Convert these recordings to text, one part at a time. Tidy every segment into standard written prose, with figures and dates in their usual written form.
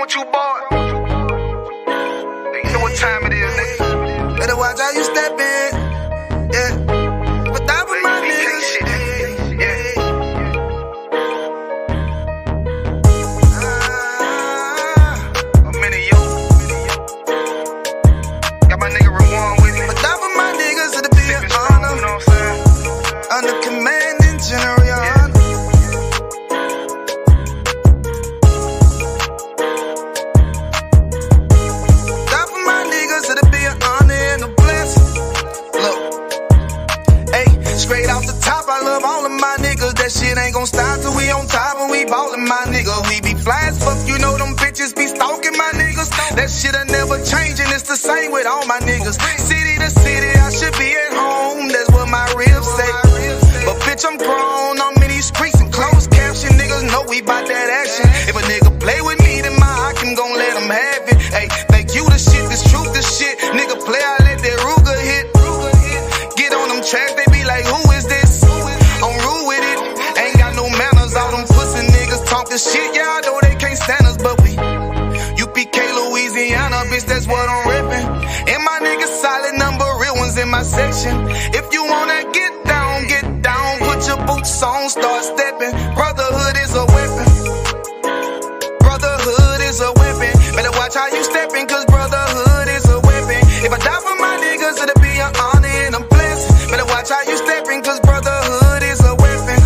With you, boy. You know what time it is, nigga. Better watch how you step in. Yeah. But that was my niggas. Yeah. A minute, yo. Got my nigga Rewan with me. But that was my niggas, it'll be an honor. You know what I'm saying? Under commanding general, your honor. Straight off the top, I love all of my niggas. That shit ain't gon' stop till we on top and we ballin', my nigga. We be fly as fuck, you know them bitches be stalking my niggas. That shit'll never change and it's the same with all my niggas. City to city, I should be at home, that's what my ribs say. But bitch, I'm grown, I'm in these streets and closed caption. Niggas know we bout that action. If a nigga play with me, then my hock, I'm gon' let him have it. Hey, think you the shit, this truth, this shit. Nigga play, I let that Ruger hit. Get on them tracks, they be like, who is this? I'm rude with it, ain't got no manners. All them pussy niggas talking shit, yeah, I know they can't stand us, but we UPK, Louisiana, bitch, that's what I'm reppin'. And my niggas solid, number real ones in my section. If you wanna get down, put your boots on, start steppin'. Brotherhood is a weapon. Brotherhood is a weapon. Better watch how you steppin', cause brotherhood is a weapon. If I die for my niggas, it'll be an honor and a blessing. Better watch how you steppin', cause brotherhood is a weapon.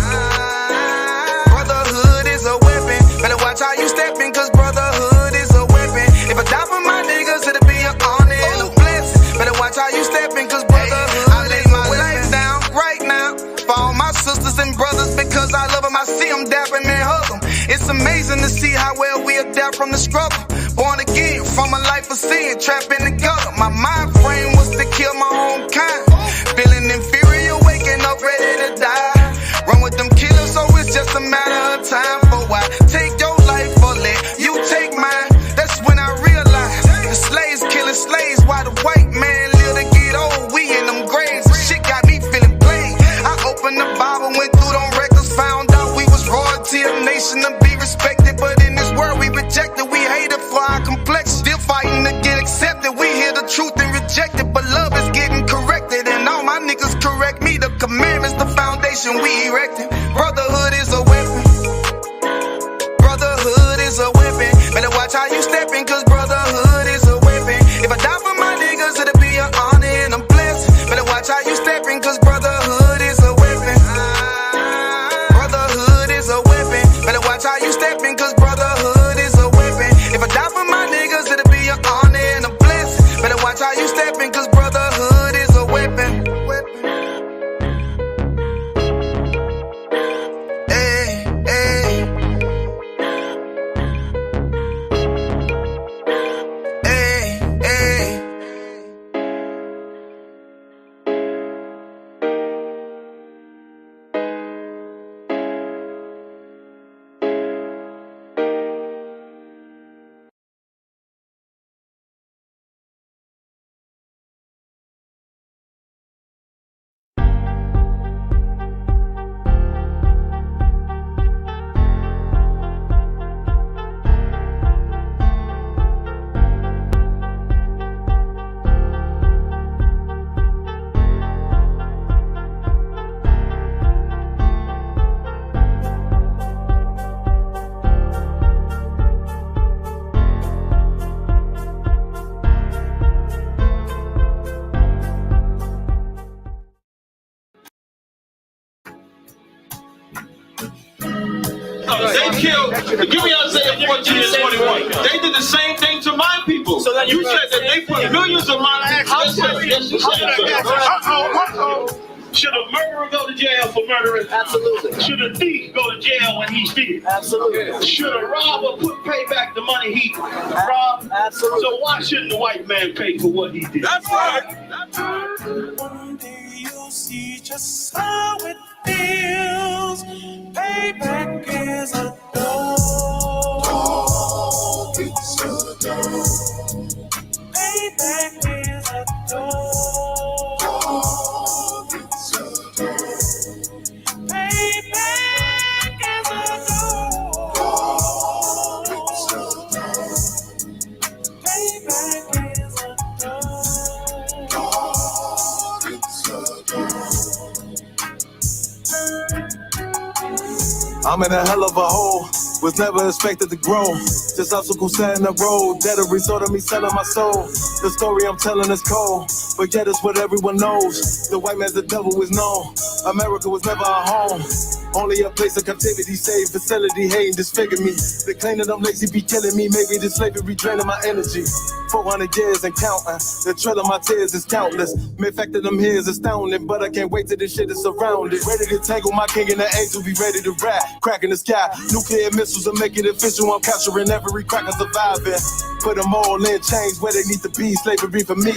Brotherhood is a weapon. Better watch how you steppin', cause brotherhood is a weapon. If I die for my niggas, it'll be an honor and a blessing. Better watch how you steppin', cause brotherhood. I lay my life down right now for all my sisters and brothers, because I love them. I see them dapping and hug them. It's amazing to see how well we adapt from the struggle. Born again from a life of sin, trapped in the gutter. My mind frame was to kill my own kind. Feeling inferior, waking up ready to die. Run with them killers, so it's just a matter of time. For why take your life or let you take mine? That's when I realized the slaves killing slaves while the white man live to get old. We in them graves, shit got me feeling played. I opened the Bible, went through them records, found out we was royalty, a nation to be respected. But in this world we rejected, we hated for our complexion. Still fighting to get accepted, we hear the truth and reject it. But love is getting corrected, and all my niggas correct me. The commandments, the foundation we erected. Brotherhood is a weapon. Brotherhood is a weapon. Better watch how you steppin', cause brotherhood is a weapon. If I die for my niggas, it'll be an honor and a blessing. Better watch how you steppin', cause brotherhood is a weapon. Brotherhood is a weapon. Better watch how you steppin', cause brotherhood is a weapon. If I die for my niggas, it'll be an honor and a blessing. Better watch how you steppin', cause brotherhood is a weapon. Hey, hey. Hey, hey. They killed, give me Isaiah 14 and 21. They did the same thing to my people. So you said that they put millions of my actions. Should a murderer go to jail for murdering? Absolutely. Should a thief go to jail when he steals? Absolutely. Should a robber pay back the money he robbed? Absolutely. So why shouldn't the white man pay for what he did? That's right. That's right. One day you'll see just how it feels. Payback is a dog. It's a dog. Payback is a dog. I'm in a hell of a hole, was never expected to grow. Just obstacles set in the road, that a result of me selling my soul. The story I'm telling is cold, but yet it's what everyone knows. The white man's the devil is known. America was never a home, only a place of captivity, safe facility, hating, disfigure me. They claim that I'm lazy, be killing me. Maybe the slavery draining my energy. 400 years and counting, the trail of my tears is countless. The fact that I'm here is astounding, but I can't wait till this shit is surrounded. Ready to tangle my king and the angel, be ready to rap. Cracking the sky, nuclear missiles are making it official. I'm capturing every cracker surviving. Put them all in chains where they need to be, slavery for me.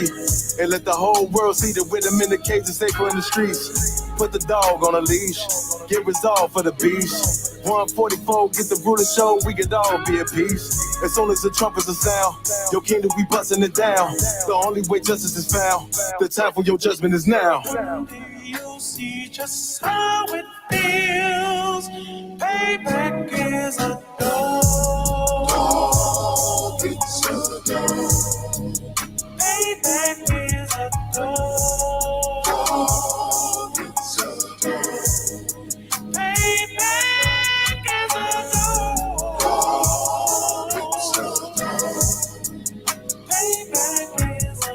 And let the whole world see that with them in the cages, safer in the streets. Put the dog on a leash, get resolved for the beast. 144, get the ruler show, we could all be at peace. As soon as the trumpets are sound, your kingdom we busting it down. The only way justice is found, the time for your judgment is now. You'll see just how it feels. Payback is a dog. It's a dog. Payback is a dog. It's a dog. Payback is a dog. It's a dog. Payback is a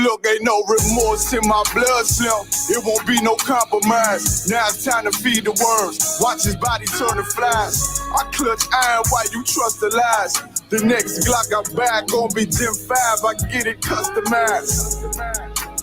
Look, ain't no remorse in my blood slump. It won't be no compromise. Now it's time to feed the worms. Watch his body turn to flies. I clutch iron while you trust the lies. The next Glock I buy gon' be Gen 5. I get it customized.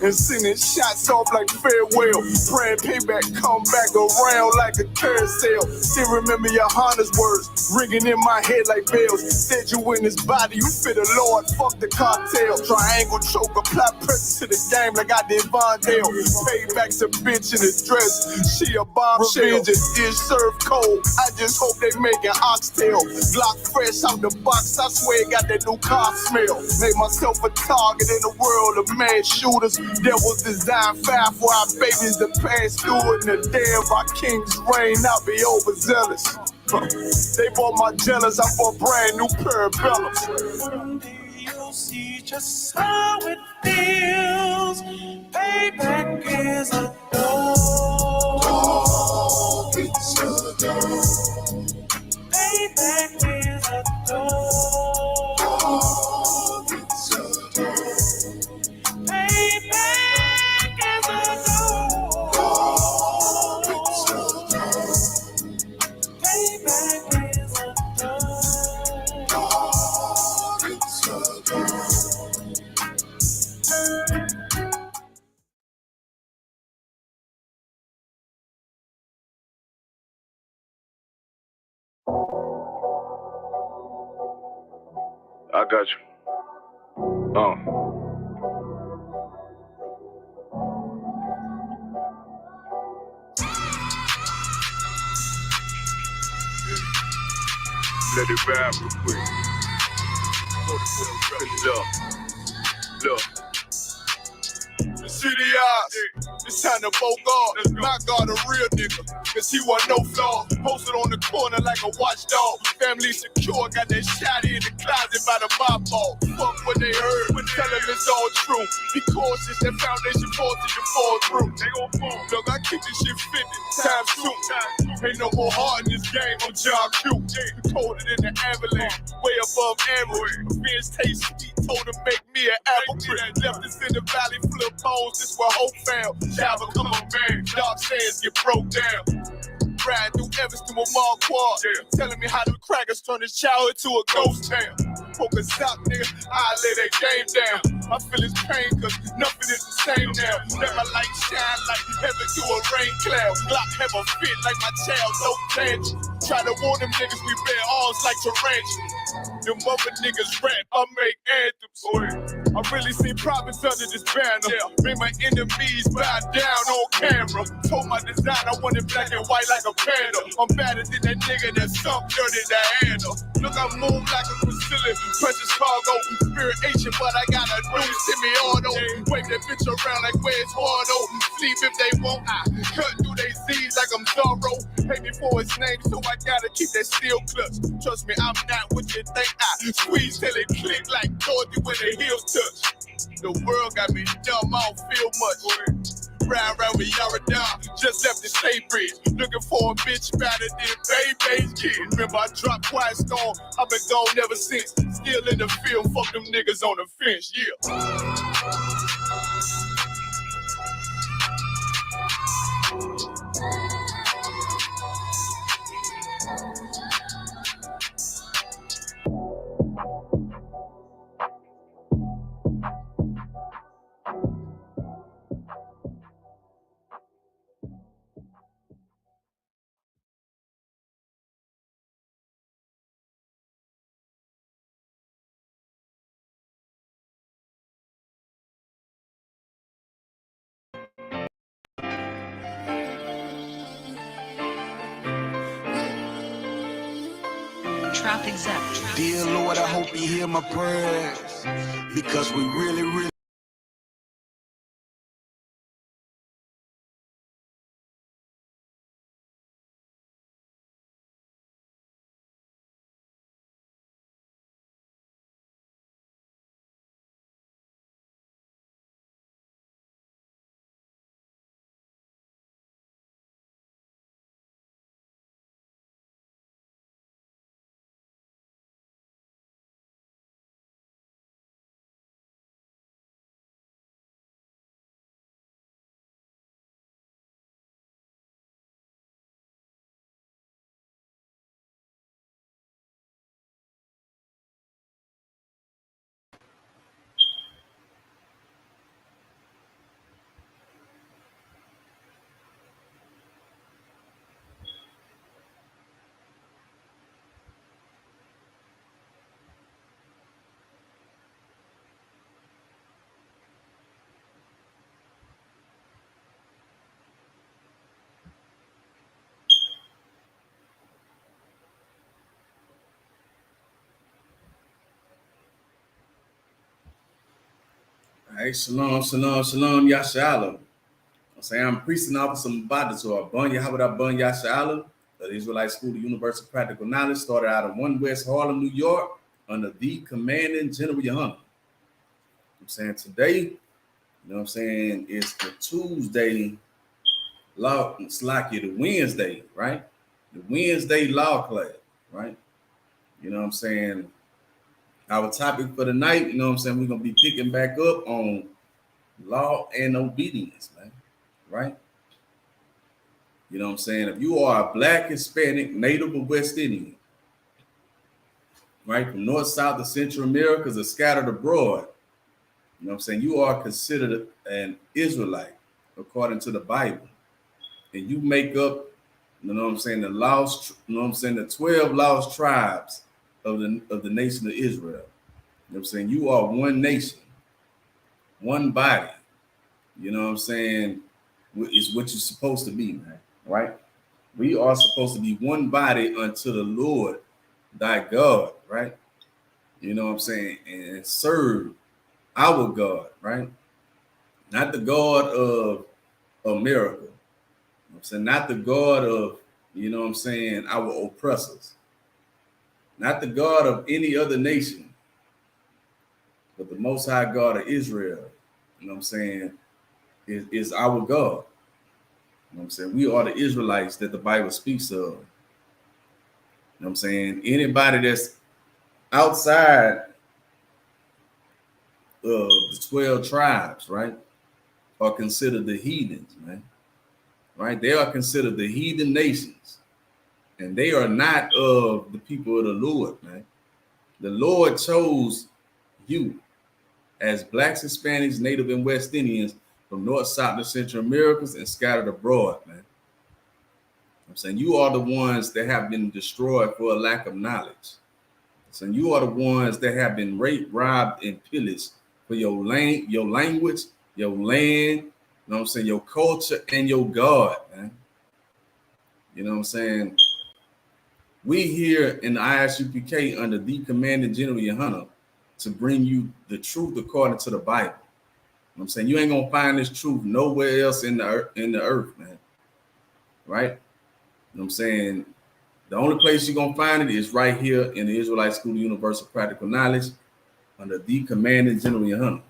And sending shots off like farewell. Praying payback come back around like a carousel. Still remember your Honda's words ringing in my head like bells. Said you in his body, you fit the Lord, fuck the cocktail. Triangle choke, apply pressure to the game like I did Vondale. Payback's a bitch in a dress, she a bombshell. Revenge is served cold, I just hope they making oxtail. Glock fresh out the box, I swear it got that new car smell. Made myself a target in the world of mad shooters. There was design fire for our babies to pass through it. And the day of our king's reign, I'll be overzealous. They bought my jealous, I bought brand new parabellums. One day you'll see just how it feels. Payback is a dog. It's a dog. Payback is a dog. It's a dog. Payback. I got you. Let it ride real quick. Look. The city eyes, it's time to vote God. My God, a real nigga, cause he wasn't no flaw. Posted on the corner like a watchdog. Family secure, got that shotty in the closet by the mob ball. Fuck what they heard, when tell them it's all true. Be cautious, that foundation falls till you fall through. They gon' fall. Look, I keep this shit 50 times 2. Ain't no more heart in this game, I'm John Q. Colder than the avalanche, way above average. Fierce taste sweet, told him make me an apple tree. Left us in the valley full of bones, this where hope found. Java come on, man, dark sands get broke down. Riding through Evanston with Mark Quad, telling me how the crackers turn his childhood to a ghost town. Poke a stop, nigga, I lay that game down. I feel his pain, cause nothing is the same now. Let my light shine like heaven through a rain cloud. Glock have a fit like my child, no tangent. Try to warn them niggas we bear arms like tarantulas. Them other niggas rap, I make anthems. I really seen prophets under this banner. Made my enemies bow down on camera. Told my design I wanted black and white like a panda. I'm better than that nigga that sunk dirty Diana. Look, I move like a Brazilian, precious cargo, spirit ancient, but I got a new semi-auto. Wave that bitch around like where's Wardo. Sleep if they won't, I cut through they Z's like I'm Zorro. Pay me for his name, so I gotta keep that steel clutch. Trust me, I'm not what you think. I squeeze till it click like Dorothy when the heels touch. The world got me dumb, I don't feel much. Round with Yara down, just left the state bridge. Looking for a bitch better than Baby's kid. Remember, I dropped Quiet Storm, I've been gone ever since. Still in the field, fuck them niggas on the fence, yeah. Trap Exec. Dear Lord, I hope you hear my prayers, because we really Hey, shalom, Yashala. I'm priesting officer Mbadas or Bun Yahweh Bun Yashala, the Israelite School of Universal Practical Knowledge, started out of 1 West Harlem, New York, under the commanding General Yohana. Today, it's the Tuesday law, it's like the Wednesday, right? The Wednesday law class, right? Our topic for the night, we're gonna be picking back up on law and obedience, man. Right? If you are a Black, Hispanic, Native, or West Indian, right, from North, South, or Central Americas, or scattered abroad, you are considered an Israelite according to the Bible. And you make up, the lost, the 12 lost tribes of the nation of Israel. You are one nation, one body. Is what you're supposed to be, man. Right? We are supposed to be one body unto the Lord thy God, right? And serve our God, right? Not the God of America. Not the God of, our oppressors. Not the God of any other nation, but the Most High God of Israel, is our God. We are the Israelites that the Bible speaks of. Anybody that's outside of the 12 tribes, right, are considered the heathens, man. Right? They are considered the heathen nations. And they are not of the people of the Lord, man. The Lord chose you as Blacks, Hispanics, Native, and West Indians from North, South, and Central Americas and scattered abroad, man. You are the ones that have been destroyed for a lack of knowledge. You are the ones that have been raped, robbed, and pillaged for your language, your land, your culture, and your God, man. We here in the Isupk under the commanding General Yohana to bring you the truth according to the Bible. You ain't gonna find this truth nowhere else in the earth, man. Right? The only place you're gonna find it is right here in the Israelite School of Universal Practical Knowledge under the commanding General Yohana.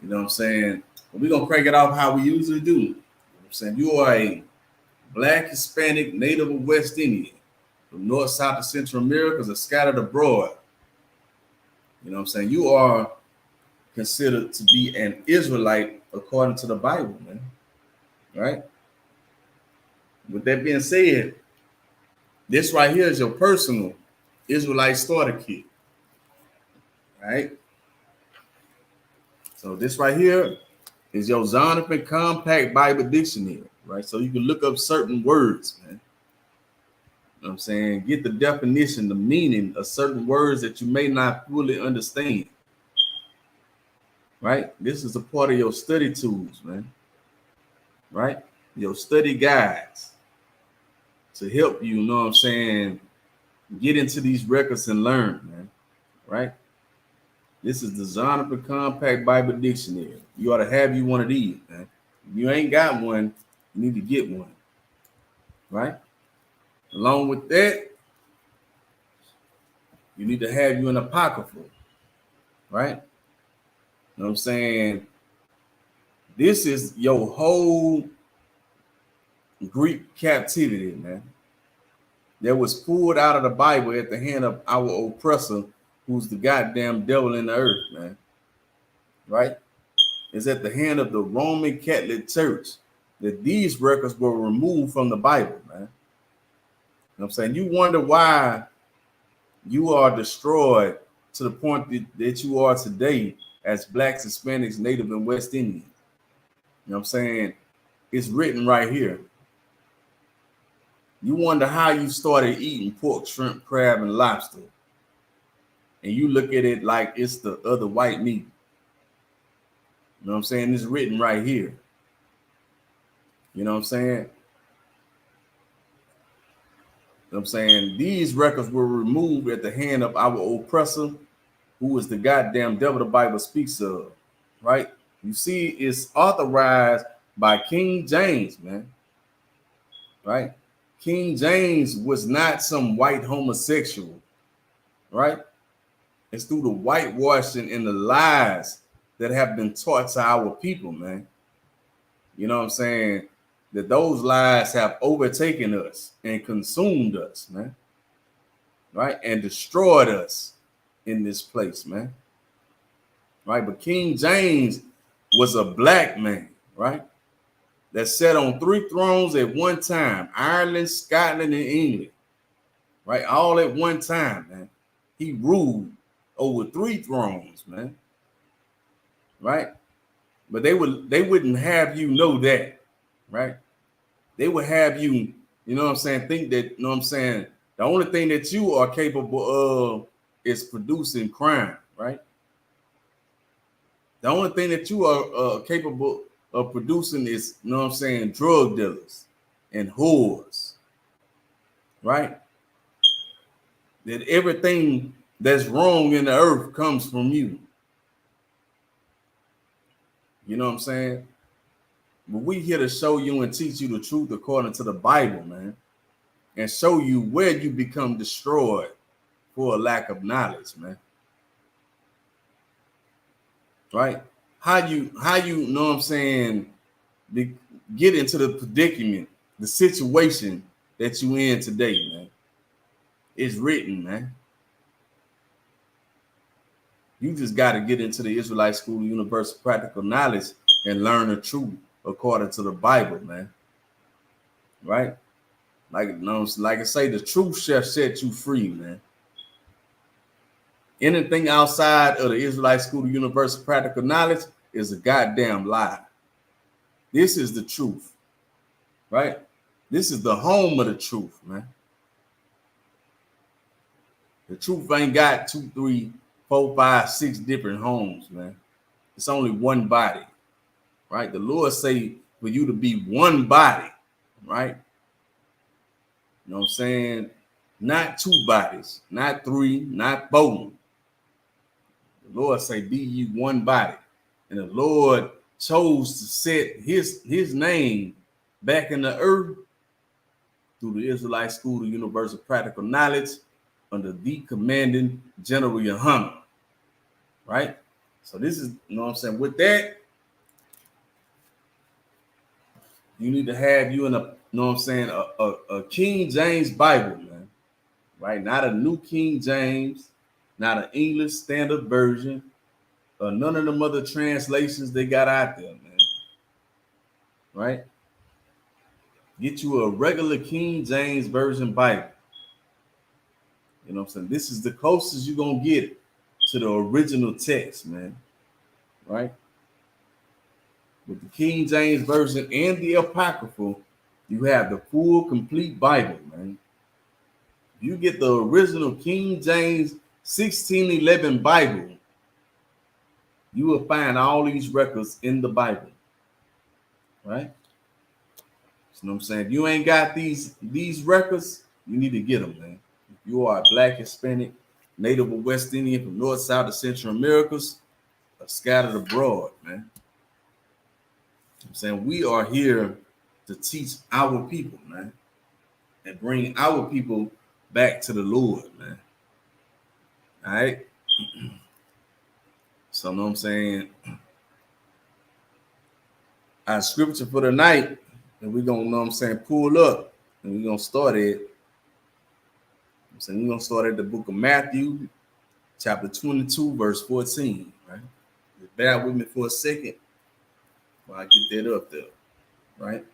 You know what I'm saying? But we're going to crank it off how we usually do. You know what I'm saying? You are a Black, Hispanic, Native, or West Indian from North, South, and Central Americas are scattered abroad. You know what I'm saying? You are considered to be an Israelite according to the Bible, man. Right? With that being said, this right here is your personal Israelite starter kit. Right? So this right here is your Zondervan Compact Bible Dictionary, right? So you can look up certain words, man. You know what I'm saying? Get the definition, the meaning of certain words that you may not fully understand. Right? This is a part of your study tools, man. Right? Your study guides to help you, know what I'm saying, get into these records and learn, man. Right? This is the Zondervan Compact Bible Dictionary. You ought to have you one of these, man. If you ain't got one, you need to get one. Right? Along with that, you need to have you an apocryphal. Right? You know what I'm saying? This is your whole Greek captivity, man. That was pulled out of the Bible at the hand of our oppressor, who's the goddamn devil in the earth, man. Right? It's at the hand of the Roman Catholic Church that these records were removed from the Bible, man. You know what I'm saying? You wonder why you are destroyed to the point that you are today as Blacks, Hispanics, Native, and West Indians. You know what I'm saying? It's written right here. You wonder how you started eating pork, shrimp, crab, and lobster. And you look at it like it's the other white meat. You know what I'm saying? It's written right here. You know what I'm saying? You know what I'm saying? These records were removed at the hand of our oppressor, who is the goddamn devil the Bible speaks of. Right? You see, it's authorized by King James, man. Right? King James was not some white homosexual. Right? It's through the whitewashing and the lies that have been taught to our people, man. You know what I'm saying? That those lies have overtaken us and consumed us, man. Right? And destroyed us in this place, man. Right? But King James was a black man, right? That sat on 3 thrones at one time: Ireland, Scotland, and England. Right? All at one time, man. He ruled over 3 thrones, man. Right? But they wouldn't have you know that, right? They would have you, you know what I'm saying, think that, you know what I'm saying, the only thing that you are capable of is producing crime, right? The only thing that you are capable of producing is, you know what I'm saying, drug dealers and whores, right? That everything that's wrong in the earth comes from you. You know what I'm saying? But we here to show you and teach you the truth according to the Bible, man, and show you where you become destroyed for a lack of knowledge, man. Right? How you know what I'm saying, get into the predicament, the situation that you in today, man. It's written, man. You just got to get into the Israelite School of Universal Practical Knowledge and learn the truth according to the Bible, man. Right? Like I say, the truth shall set you free, man. Anything outside of the Israelite School of Universal Practical Knowledge is a goddamn lie. This is the truth, right? This is the home of the truth, man. The truth ain't got 2, 3, 4, 5, 6 different homes, man. It's only one body, right? The Lord say for you to be one body, right? You know what I'm saying? Not 2 bodies, not 3, not 4. The Lord say, be ye one body. And the Lord chose to set his name back in the earth through the Israelite School of Universal Practical Knowledge under the commanding General Yahanna. Right? So this is, you know what I'm saying? With that, you need to have you in a, you know what I'm saying, a King James Bible, man. Right? Not a New King James, not an English Standard Version, or none of them other translations they got out there, man. Right? Get you a regular King James Version Bible. You know what I'm saying? This is the closest you're going to get to the original text, man. Right? With the King James Version and the Apocryphal, you have the full, complete Bible, man. You get the original King James 1611 Bible, you will find all these records in the Bible, right? You know what I'm saying? If you ain't got these records, you need to get them, man. If you are a Black, Hispanic, Native or West Indian from North, South, or Central Americas, or scattered abroad, man. You know what I'm saying? We are here to teach our people, man, and bring our people back to the Lord, man. All right? So, you know what I'm saying? Our scripture for the night, and we're going to, know what I'm saying, pull up, and we're going to start it. So we're going to start at the book of Matthew, chapter 22, verse 14, right? Just bear with me for a second while I get that up there, right?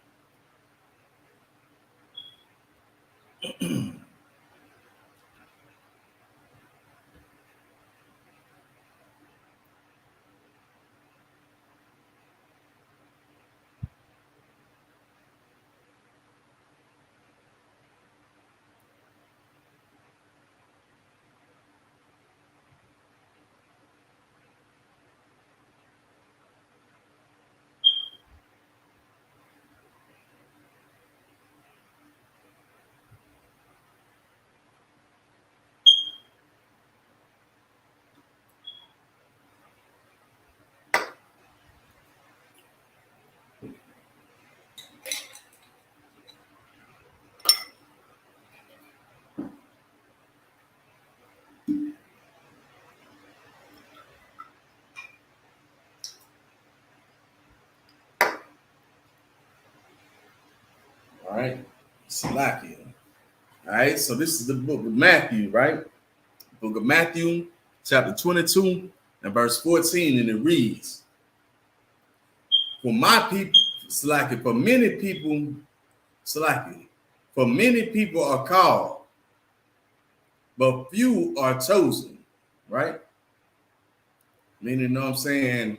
All right, Salakia. All right, so this is the book of Matthew, right? Book of Matthew, chapter 22, and verse 14, and it reads, For my people, Salakia, for many people, Salakia, for many people are called, but few are chosen, right? Meaning, you know what I'm saying?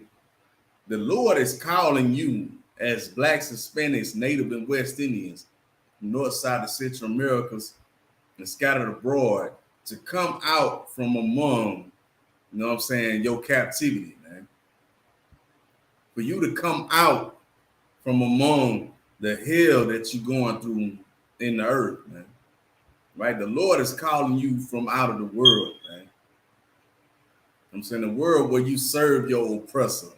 The Lord is calling you as Blacks, Hispanics, Native, and West Indians, North Side of Central Americas, and scattered abroad to come out from among, you know what I'm saying, your captivity, man. For you to come out from among the hell that you're going through in the earth, man. Right? The Lord is calling you from out of the world, man. I'm saying the world where you serve your oppressor.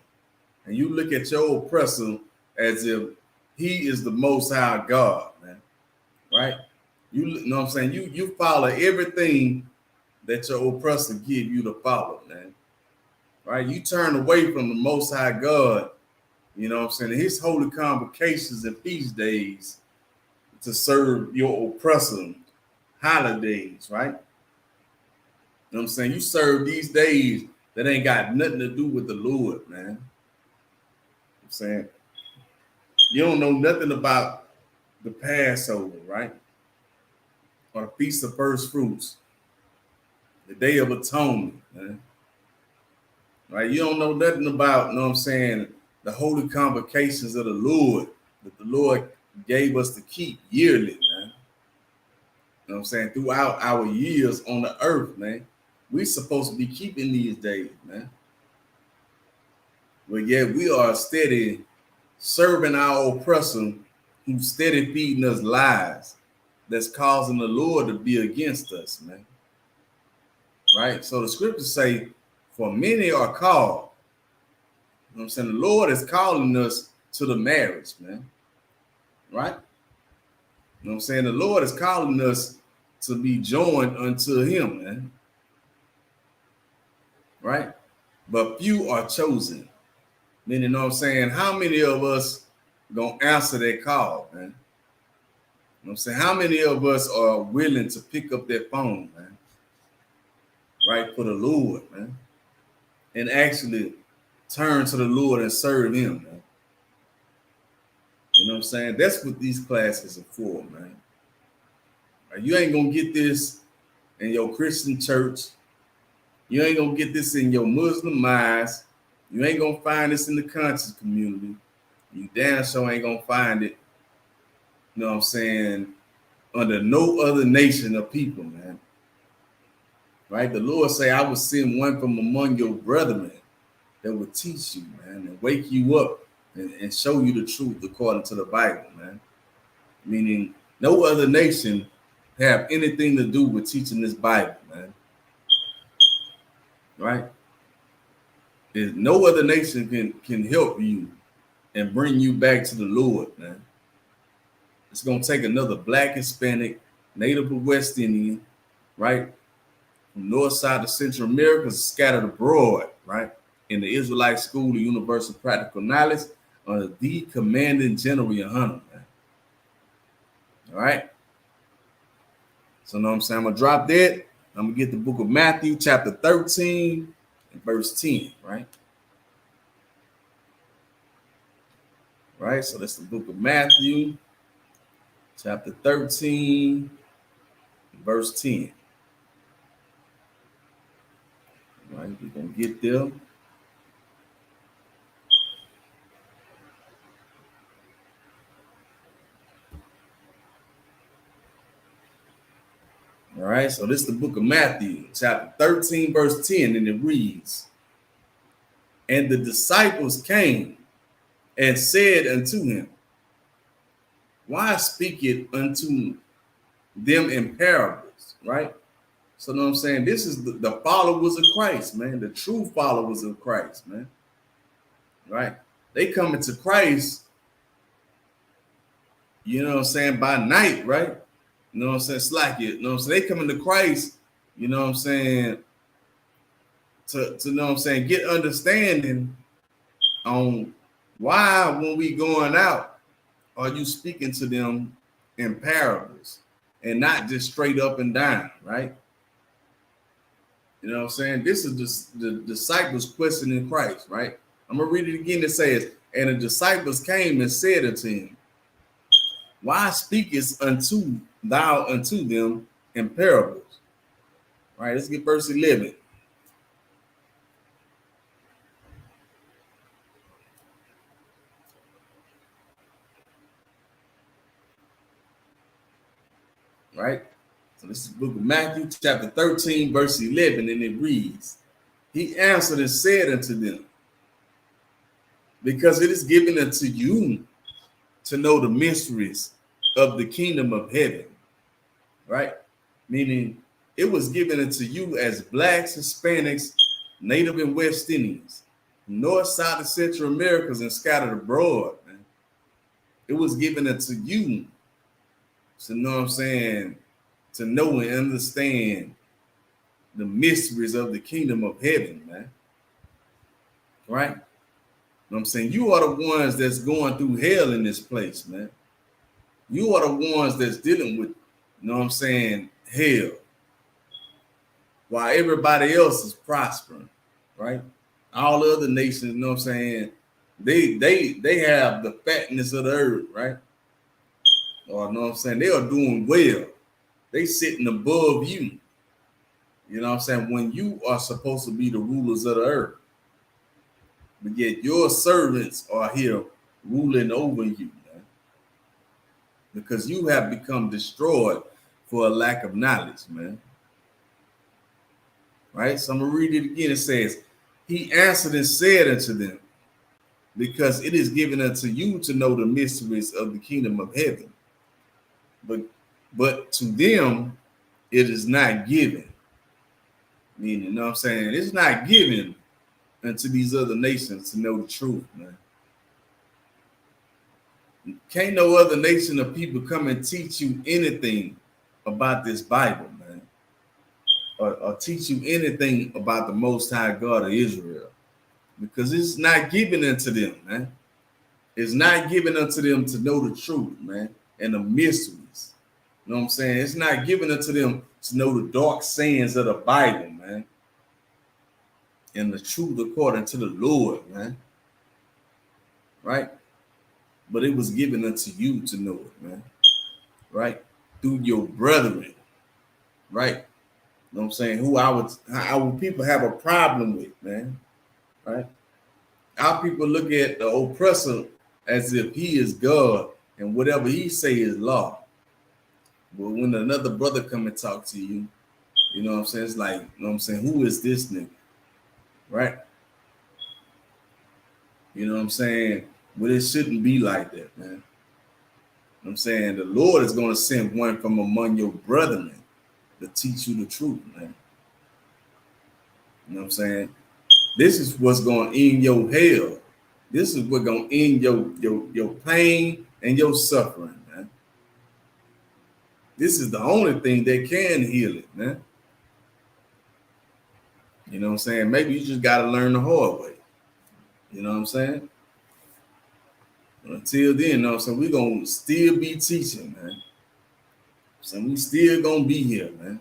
And you look at your oppressor as if he is the most high God, man. Right? You know what I'm saying? You follow everything that your oppressor give you to follow, man. Right? You turn away from the most high God, you know what I'm saying, his holy convocations and feast days to serve your oppressor holidays, right? You know what I'm saying? You serve these days that ain't got nothing to do with the Lord, man. You know what I'm saying? You don't know nothing about the Passover, right? Or the Feast of First Fruits, the Day of Atonement, man. Right? You don't know nothing about, you know what I'm saying, the holy convocations of the Lord that the Lord gave us to keep yearly, man. You know what I'm saying? Throughout our years on the earth, man. We supposed to be keeping these days, man. But yet we are steady serving our oppressor who's steady feeding us lies that's causing the Lord to be against us, man. Right? So the scriptures say, for many are called. You know what I'm saying? The Lord is calling us to the marriage, man. Right? You know what I'm saying? The Lord is calling us to be joined unto him, man. Right? but few are chosen. Meaning, you know what I'm saying? How many of us gonna answer that call, man? You know what I'm saying? How many of us are willing to pick up that phone, man? Right, for the Lord, man, and actually turn to the Lord and serve Him, man. You know what I'm saying? That's what these classes are for, man. Right? You ain't gonna get this in your Christian church. You ain't gonna get this in your Muslim mosque. You ain't gonna find this in the conscious community. You damn sure ain't gonna find it, you know what I'm saying, under no other nation of people, man. Right? The Lord say, I will send one from among your brethren that will teach you, man, and wake you up and show you the truth according to the Bible, man. Meaning no other nation have anything to do with teaching this Bible, man. Right? No other nation can help you and bring you back to the Lord, man. It's gonna take another Black, Hispanic, Native or West Indian, right, from North side to Central America, scattered abroad, right, in the Israelite School of Universal Practical Knowledge under the Commanding General Hunter, man. All right. So, you know what I'm saying? I'm gonna drop that. I'm gonna get the book of Matthew, chapter 13, and verse 10, right? Right. So that's the book of Matthew, chapter 13, verse 10. All right, we're gonna get there. All right, so this is the book of Matthew, chapter 13, verse 10, and it reads, and the disciples came and said unto him, why speak it unto them in parables, right? So, you know what I'm saying? This is the followers of Christ, man, the true followers of Christ, man, right? They come into Christ, you know what I'm saying, by night, right? You know what I'm saying? Slack it. You know what I'm saying? They come into Christ, you know what I'm saying, to know what I'm saying, get understanding on why when we going out, are you speaking to them in parables and not just straight up and down, right? You know what I'm saying? This is the disciples questioning Christ, right? I'm going to read it again. It says, and the disciples came and said unto him, why speakest thou unto them in parables? All right, let's get verse 11. Right? So this is the book of Matthew, chapter 13, verse 11, and it reads, he answered and said unto them, because it is given unto you to know the mysteries of the kingdom of heaven, right? Meaning it was given unto you as Blacks, Hispanics, Native and West Indians, North, South, and Central Americas, and scattered abroad, man. It was given unto you to know what I'm saying, to know and understand the mysteries of the kingdom of heaven, man. Right? You know what I'm saying? You are the ones that's going through hell in this place, man. You are the ones that's dealing with, you know what I'm saying, hell. While everybody else is prospering, right? All the other nations, you know what I'm saying, they have the fatness of the earth, right? Or you know what I'm saying, they are doing well. They sitting above you. You know what I'm saying? When you are supposed to be the rulers of the earth. But yet your servants are here ruling over you, man. Because you have become destroyed for a lack of knowledge, man. Right? So I'm going to read it again. It says, he answered and said unto them, because it is given unto you to know the mysteries of the kingdom of heaven. But to them it is not given. Meaning, you know what I'm saying? It's not given unto these other nations to know the truth, man. Can't no other nation of people come and teach you anything about this Bible, man. Or teach you anything about the Most High God of Israel. because it's not given unto them, man. It's not given unto them to know the truth, man, and the mysteries. You know what I'm saying? It's not given unto them to know the dark sayings of the Bible, man, and the truth according to the Lord, man. Right? But it was given unto you to know it, man. Right? Through your brethren. Right? You know what I'm saying? Who our people have a problem with, man. Right? Our people look at the oppressor as if he is God and whatever he say is law. But when another brother come and talk to you, you know what I'm saying? It's like, you know what I'm saying? Who is this nigga? Right? You know what I'm saying? But it shouldn't be like that, man. You know what I'm saying? The Lord is going to send one from among your brethren to teach you the truth, man. You know what I'm saying? This is what's going to end your hell. This is what's going to end your pain and your suffering, man. This is the only thing that can heal it, man. You know what I'm saying? Maybe you just got to learn the hard way. You know what I'm saying? Until then, you know what I'm saying? We're going to still be teaching, man. So we still going to be here, man.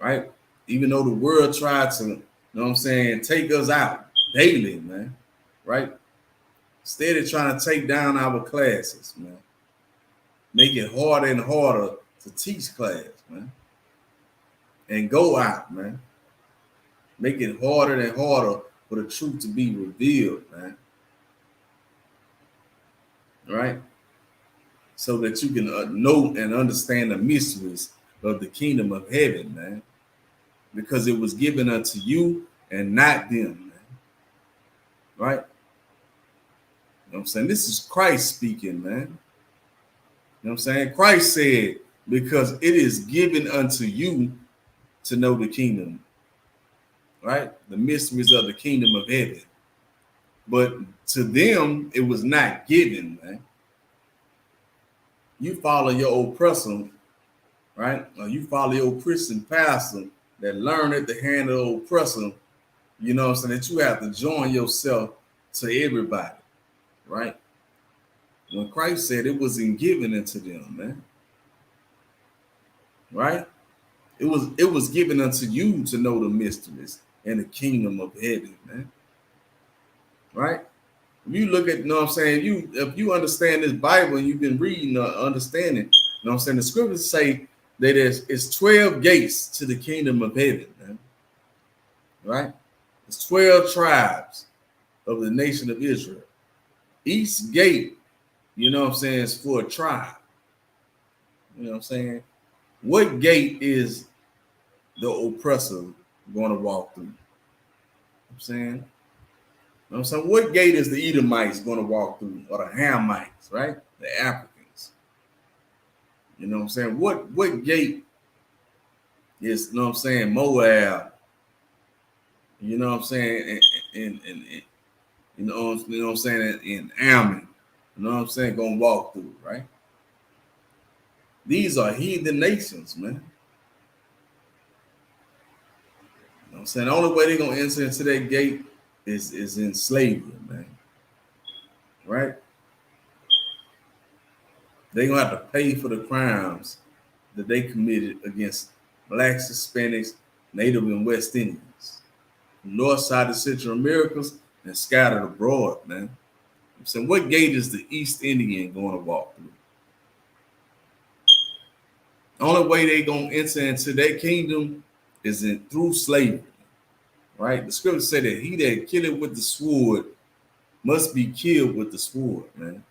Right? Even though the world tried to, you know what I'm saying, take us out daily, man. Right? Instead of trying to take down our classes, man. Make it harder and harder to teach class, man. And go out, man. Make it harder and harder for the truth to be revealed, man. Right? So that you can know and understand the mysteries of the kingdom of heaven, man. Because it was given unto you and not them, man. Right? You know what I'm saying? This is Christ speaking, man. You know what I'm saying? Christ said, because it is given unto you to know the kingdom. Right? The mysteries of the kingdom of heaven. But to them, it was not given, man. You follow your oppressor, right? Or you follow your Christian pastor that learned at the hand of the oppressor, you know what I'm saying, that you have to join yourself to everybody, right? When Christ said it wasn't given into them, man. Right? It was given unto you to know the mysteries and the kingdom of heaven, man. Right? If you look at, you know what I'm saying, if you understand this Bible and you've been reading or understanding, you know what I'm saying, the scriptures say that it's 12 gates to the kingdom of heaven, man. Right? It's 12 tribes of the nation of Israel. Each gate, you know what I'm saying, is for a tribe. You know what I'm saying? What gate is the oppressor going to walk through? You know what I'm saying? You know what I'm saying? What gate is the Edomites going to walk through? Or the Hamites, right? The Africans. You know what I'm saying? What gate is, you know what I'm saying, Moab? You know what I'm saying? And you know what I'm saying, in Ammon. You know what I'm saying? Gonna walk through, right? These are heathen nations, man. You know what I'm saying? The only way they're gonna enter into that gate is in slavery, man. Right? They're gonna have to pay for the crimes that they committed against blacks, Hispanics, Native and West Indians, north side of Central Americas, and scattered abroad, man. I'm saying, what gate is the East Indian going to walk through? The only way they're going to enter into that kingdom is through slavery, right? The scripture said that he that killeth with the sword must be killed with the sword, man.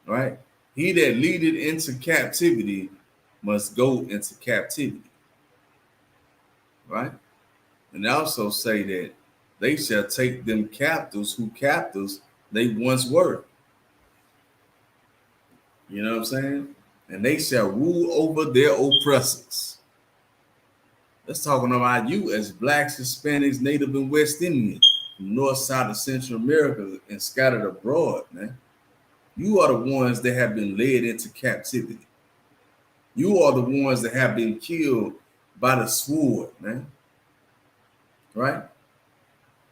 Right? He that leadeth into captivity must go into captivity. Right? And also say that they shall take them captives who captives they once were. You know what I'm saying? And they shall rule over their oppressors. That's talking about you as blacks, Hispanics, Native and West Indians, from north side of Central America and scattered abroad, man. You are the ones that have been led into captivity. You are the ones that have been killed by the sword, man. Right?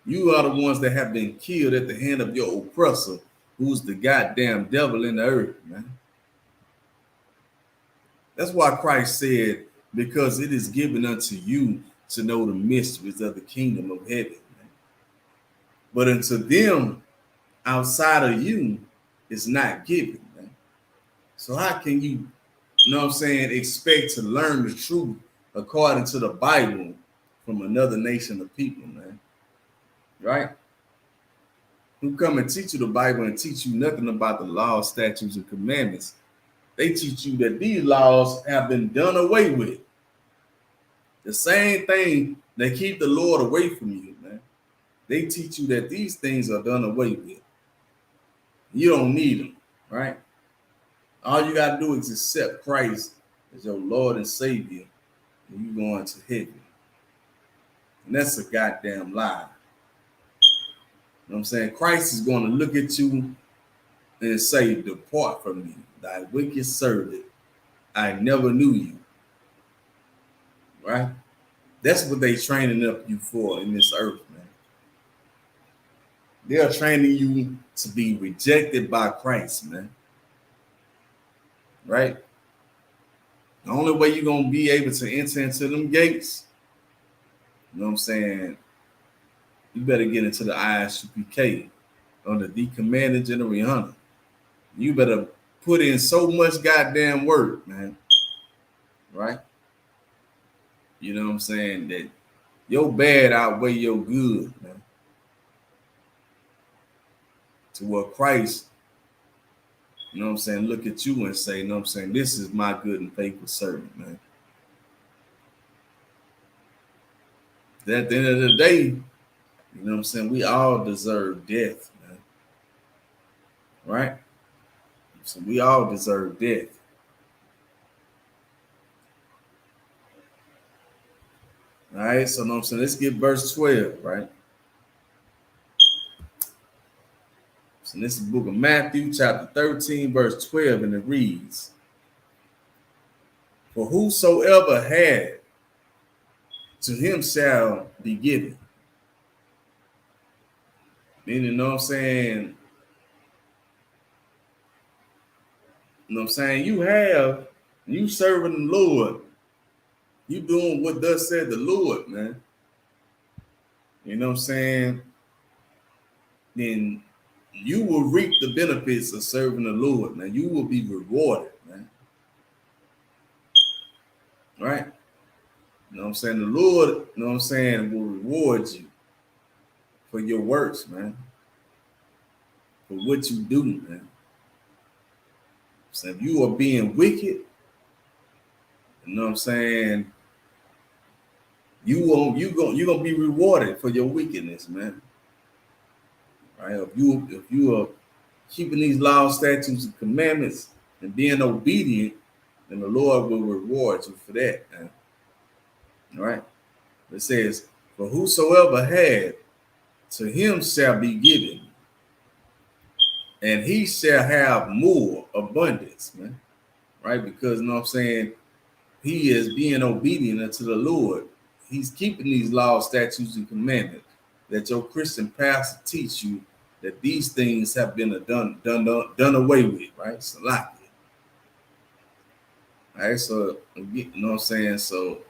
You are the ones that have been killed at the hand of your oppressor, who's the goddamn devil in the earth, man. That's why Christ said, because it is given unto you to know the mysteries of the kingdom of heaven. Man. But unto them outside of you, it's not given, man. So how can you know what I'm saying, expect to learn the truth according to the Bible from another nation of people, man? Right? Who come and teach you the Bible and teach you nothing about the laws, statutes, and commandments. They teach you that these laws have been done away with. The same thing that keep the Lord away from you, man. They teach you that these things are done away with. You don't need them, right? All you got to do is accept Christ as your Lord and Savior, and you're going to heaven. And that's a goddamn lie. You know what I'm saying? Christ is going to look at you and say, depart from me, thy wicked servant. I never knew you. Right? That's what they training up you for in this earth, man. They are training you to be rejected by Christ, man. Right? The only way you're going to be able to enter into them gates, you know what I'm saying, you better get into the Isupk under the Commander General Hunter. You better put in so much goddamn work, man. Right? You know what I'm saying? That your bad outweigh your good, man. To what Christ, you know what I'm saying, look at you and say, you know what I'm saying, this is my good and faithful servant, man. At the end of the day, you know what I'm saying, we all deserve death, man. Right? So we all deserve death. All right, so you know what I'm saying, let's get verse 12, right? So this is the book of Matthew, chapter 13, verse 12, and it reads, for whosoever had, to him shall be given. Meaning, you know what I'm saying? You know what I'm saying? You serving the Lord. You doing what thus said the Lord, man. You know what I'm saying? Then you will reap the benefits of serving the Lord, man. You will be rewarded, man. Right? You know what I'm saying? The Lord, you know what I'm saying, will reward you for your works, man. For what you do, man. So if you are being wicked, you know what I'm saying, you're gonna be rewarded for your wickedness, man. Right? If you are keeping these laws, statutes, and commandments and being obedient, then the Lord will reward you for that, man. All right. It says, for whosoever had, to him shall be given, and he shall have more abundance, man. Right? Because you know what I'm saying, he is being obedient unto the Lord. He's keeping these laws, statutes, and commandments that your Christian pastor teach you that these things have been done away with, right? So like it. All right, so you know what I'm saying? So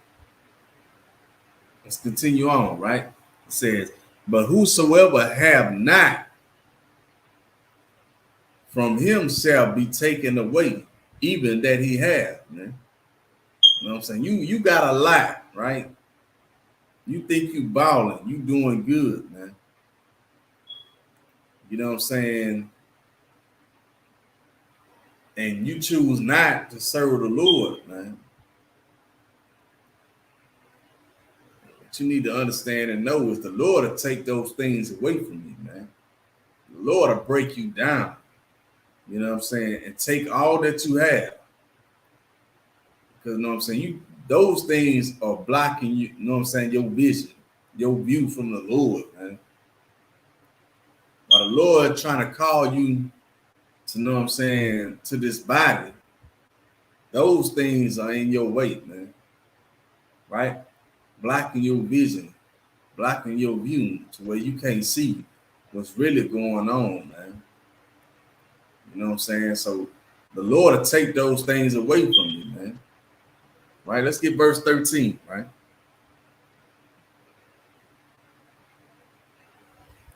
let's continue on, right? It says, but whosoever have not, from him shall be taken away, even that he have, man. You know what I'm saying? You got a lot, right? You think you balling, you doing good, man. You know what I'm saying? And you choose not to serve the Lord, man. What you need to understand and know is the Lord will take those things away from you, man. The Lord will break you down, you know what I'm saying, and take all that you have. Because you know what I'm saying, those things are blocking you, you know what I'm saying, your vision, your view from the Lord, man. While the Lord trying to call you to, know what I'm saying, to this body, those things are in your way, man. Right? Blocking your vision, blocking your view to where you can't see what's really going on, man. You know what I'm saying? So the Lord will take those things away from you, man. Right? Let's get verse 13, right?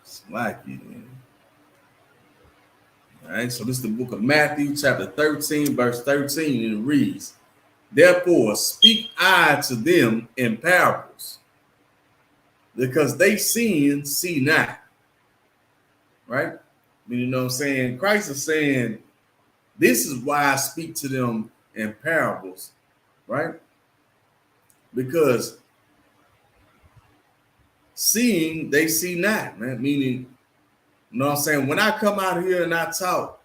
Slack you, man. All right, so this is the book of Matthew, chapter 13, verse 13, and it reads, "Therefore speak I to them in parables, because they see not." Right? You know what I'm saying? Christ is saying, this is why I speak to them in parables, right? Because seeing, they see not, man. Meaning, you know what I'm saying? When I come out here and I talk,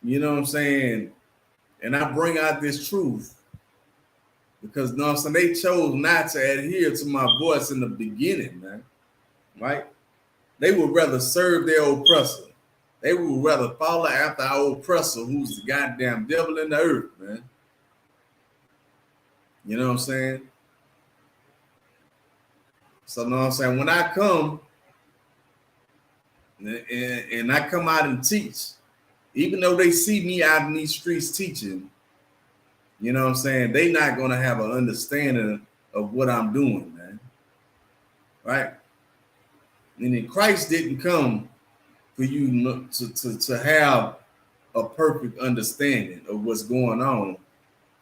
you know what I'm saying, and I bring out this truth, because you know what I'm saying, they chose not to adhere to my voice in the beginning, man. Right? They would rather serve their oppressor. They would rather follow after our oppressor, who's the goddamn devil in the earth, man. You know what I'm saying? So, you know what I'm saying? When I come and I come out and teach, even though they see me out in these streets teaching, you know what I'm saying? They not going to have an understanding of what I'm doing, man. Right? And then Christ didn't come for you to have a perfect understanding of what's going on.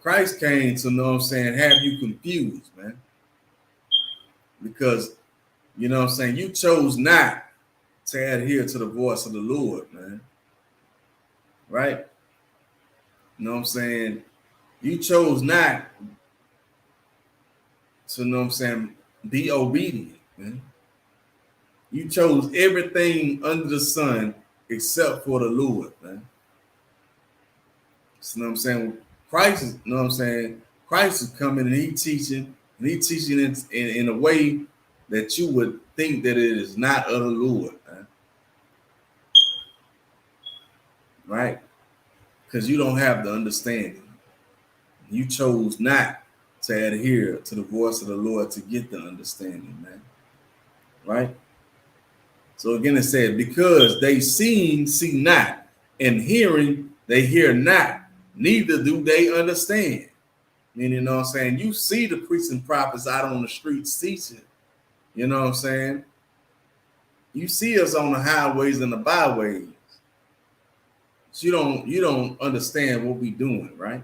Christ came to, know what I'm saying, have you confused, man. Because, you know what I'm saying, you chose not to adhere to the voice of the Lord, man. Right? You know what I'm saying? You chose not to, know what I'm saying, be obedient, man. You chose everything under the sun except for the Lord, man. So, you know what I'm saying? Christ is, you know what I'm saying? Christ is coming and he's teaching in a way that you would think that it is not of the Lord, man. Right? Because you don't have the understanding. You chose not to adhere to the voice of the Lord to get the understanding, man. Right? So again, it said, because they see not, and hearing, they hear not, neither do they understand. Meaning, you know what I'm saying? You see the priests and prophets out on the streets teaching. You know what I'm saying? You see us on the highways and the byways. So you don't understand what we doing, right?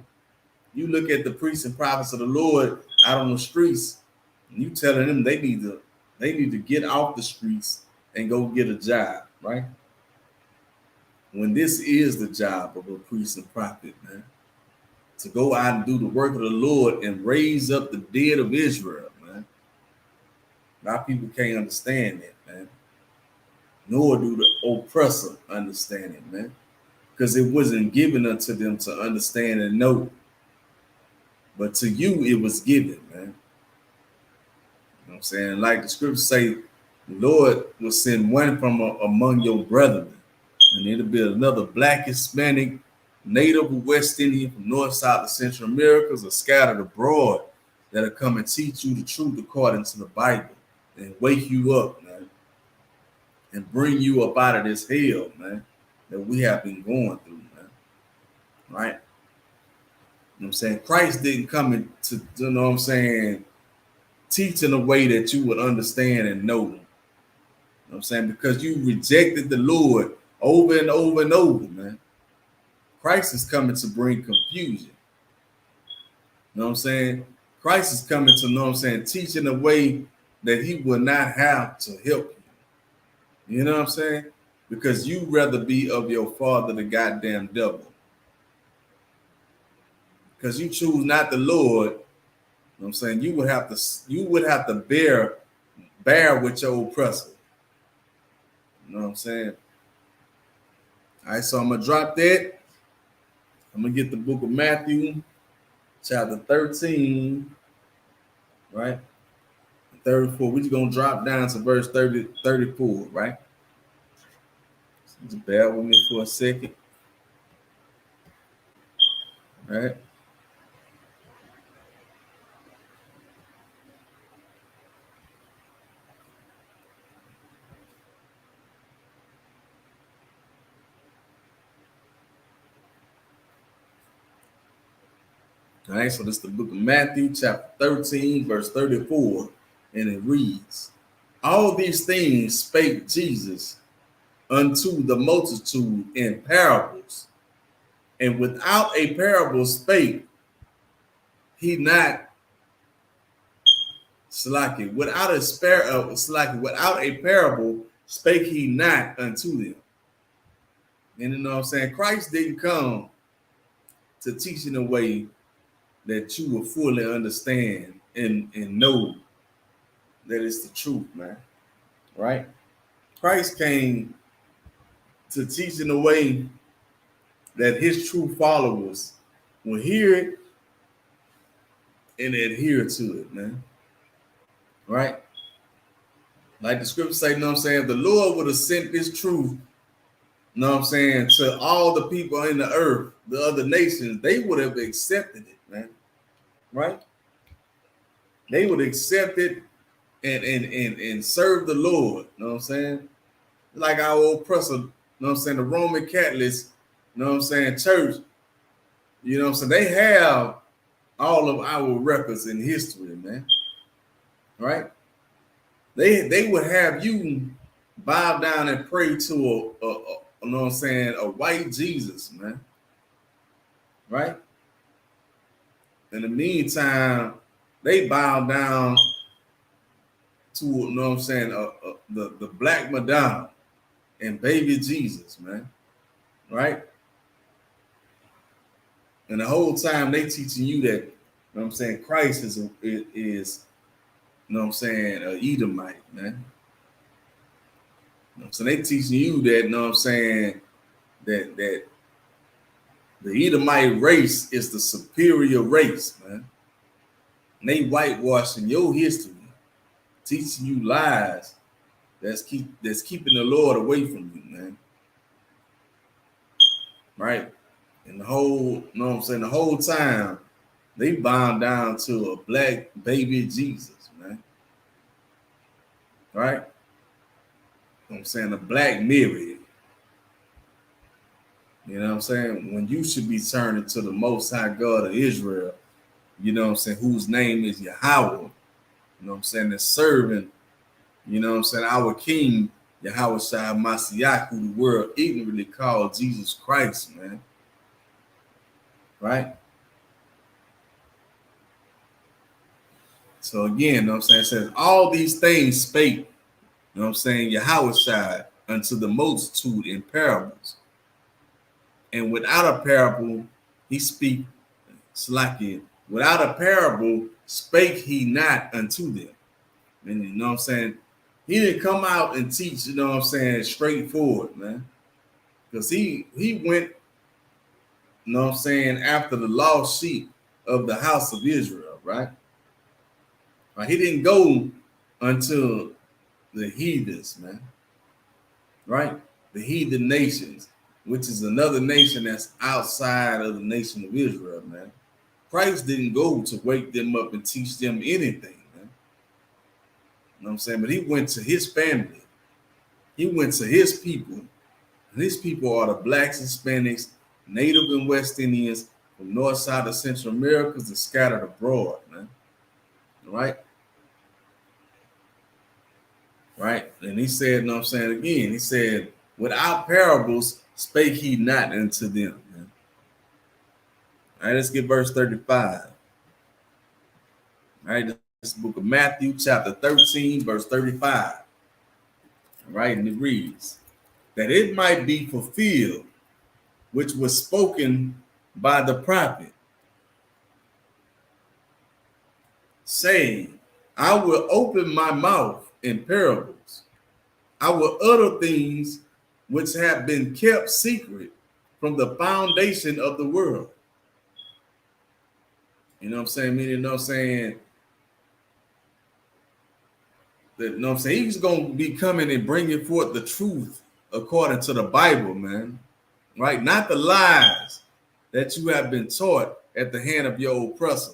You look at the priests and prophets of the Lord out on the streets, and you telling them they need to get off the streets and go get a job, right? When this is the job of a priest and prophet, man, to go out and do the work of the Lord and raise up the dead of Israel, man. A lot of people can't understand that, man. Nor do the oppressor understand it, man. Because it wasn't given unto them to understand and know. But to you, it was given, man. You know what I'm saying? Like the scriptures say, the Lord will send one from among your brethren. And it'll be another black, Hispanic, native, West Indian, from North, South, and Central Americas, or scattered abroad, that'll come and teach you the truth according to the Bible and wake you up, man, and bring you up out of this hell, man, that we have been going through, man. Right? You know what I'm saying? Christ didn't come into, you know what I'm saying, teach in a way that you would understand and know. You know what I'm saying? Because you rejected the Lord over and over and over, man. Christ is coming to bring confusion. You know what I'm saying? Christ is coming to, you know what I'm saying, teach in a way that he will not have to help you. You know what I'm saying? Because you rather be of your father the goddamn devil. Because you choose not the Lord, you know what I'm saying, you would have to bear with your oppressor. You know what I'm saying? All right, so I'm gonna drop that. I'm gonna get the book of Matthew, chapter 13, right? 34. We're just gonna drop down to verse 34, right? So just bear with me for a second. All right. All right, so this is the book of Matthew, chapter 13, verse 34, and it reads, all these things spake Jesus unto the multitude in parables, and without a parable spake he not, Slacky, without a parable spake he not unto them. And you know what I'm saying? Christ didn't come to teach in a way that you will fully understand and know that it's the truth, man. Right? Christ came to teach in a way that his true followers will hear it and adhere to it, man. Right? Like the scripture say, you know what I'm saying? The Lord would have sent this truth, you know what I'm saying, to all the people in the earth, the other nations, they would have accepted it, man. Right? They would accept it and serve the Lord, you know what I'm saying? Like our old oppressor, you know what I'm saying, the Roman Catholics, you know what I'm saying, church, you know what I'm saying, they have all of our records in history, man. Right? They would have you bow down and pray to a you know what I'm saying, a white Jesus, man. Right? In the meantime, they bow down to, you know what I'm saying, the Black Madonna and baby Jesus, man. Right? And the whole time they teaching you that, you know what I'm saying, Christ is you know what I'm saying, a Edomite, man. You know, so they teaching you that, you know what I'm saying, that the Edomite race is the superior race, man. And they whitewashing your history, teaching you lies that's keeping the Lord away from you, man. Right? And the whole, you know what I'm saying, the whole time they bound down to a black baby Jesus, man. Right? You know what I'm saying, a black Mary. You know what I'm saying? When you should be turning to the Most High God of Israel, you know what I'm saying, whose name is Yahweh. You know what I'm saying? That's serving, you know what I'm saying, our King, Yahweh Shai Mashiach, who the world ignorantly called Jesus Christ, man. Right? So again, you know what I'm saying, it says, all these things spake, you know what I'm saying, Yahweh Shai unto the multitude in parables. And without a parable, he speak, Slacky, without a parable spake he not unto them. And you know what I'm saying? He didn't come out and teach, you know what I'm saying, straightforward, man. Because he went, you know what I'm saying, after the lost sheep of the house of Israel, right? He didn't go until the heathens, man. Right? The heathen nations, which is another nation that's outside of the nation of Israel, man. Christ didn't go to wake them up and teach them anything, man. You know what I'm saying? But he went to his family. He went to his people. And his people are the blacks, Hispanics, Native and West Indians from north side of Central Americas and scattered abroad, man. Right? Right? And he said, you know what I'm saying, again, he said, without parables spake he not unto them, man. All right, let's get verse 35. All right, this is the book of Matthew, chapter 13, verse 35. All right, and it reads, that it might be fulfilled, which was spoken by the prophet, saying, I will open my mouth in parables. I will utter things which have been kept secret from the foundation of the world. You know what I'm saying? Meaning, you know what I'm saying? That, you know what I'm saying? He's going to be coming and bringing forth the truth according to the Bible, man. Right? Not the lies that you have been taught at the hand of your oppressor.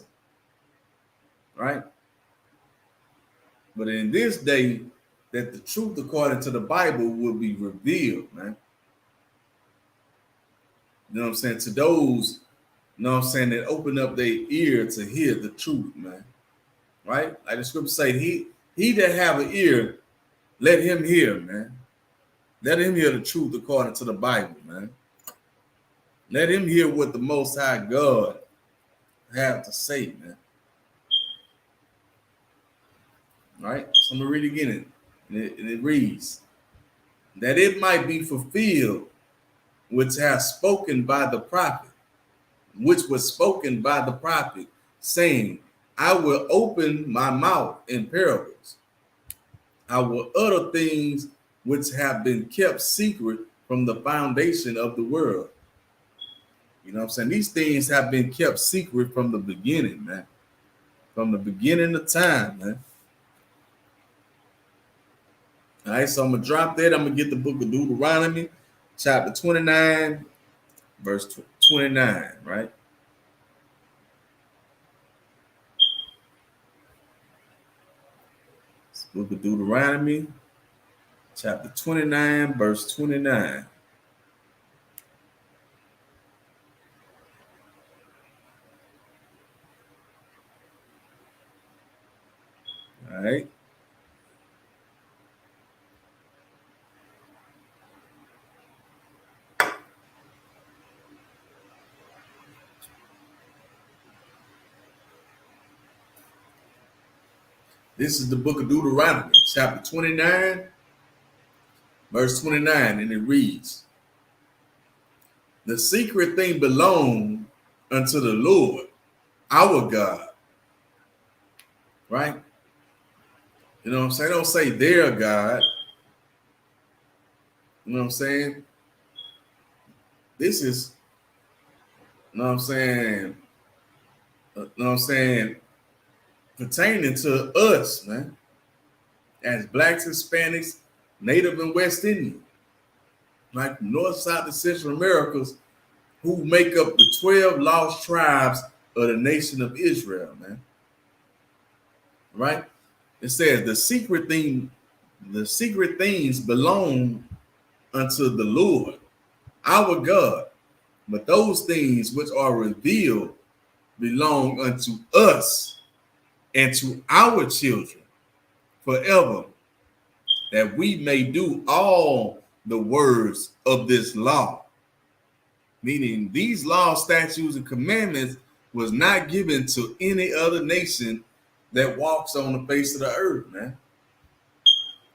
Right? But in this day, that the truth according to the Bible will be revealed, man. You know what I'm saying? To those, you You know what I'm saying? That open up their ear to hear the truth, man. Right? Like the scripture say, he that have an ear, let him hear, man. Let him hear the truth according to the Bible, man. Let him hear what the Most High God have to say, man. All right? So I'm going to read again. And it reads, that it might be fulfilled, which was spoken by the prophet, saying, I will open my mouth in parables. I will utter things which have been kept secret from the foundation of the world. You know what I'm saying? These things have been kept secret from the beginning, man. From the beginning of time, man. All right, so I'm going to drop that. I'm going to get the book of Deuteronomy, chapter 29, verse 29, right? Book of Deuteronomy, chapter 29, verse 29. All right. This is the book of Deuteronomy, chapter 29, verse 29, and it reads, the secret thing belongs unto the Lord, our God. Right? You know what I'm saying? Don't say their God. You know what I'm saying? This is, you know what I'm saying? You know what I'm saying? Pertaining to us, man, as blacks, Hispanics, Native and West Indian, like North, South, and Central Americas, who make up the 12 lost tribes of the nation of Israel, man. Right? It says the secret things belong unto the Lord, our God, but those things which are revealed belong unto us and to our children forever, that we may do all the words of this law. Meaning these laws, statutes, and commandments was not given to any other nation that walks on the face of the earth, man.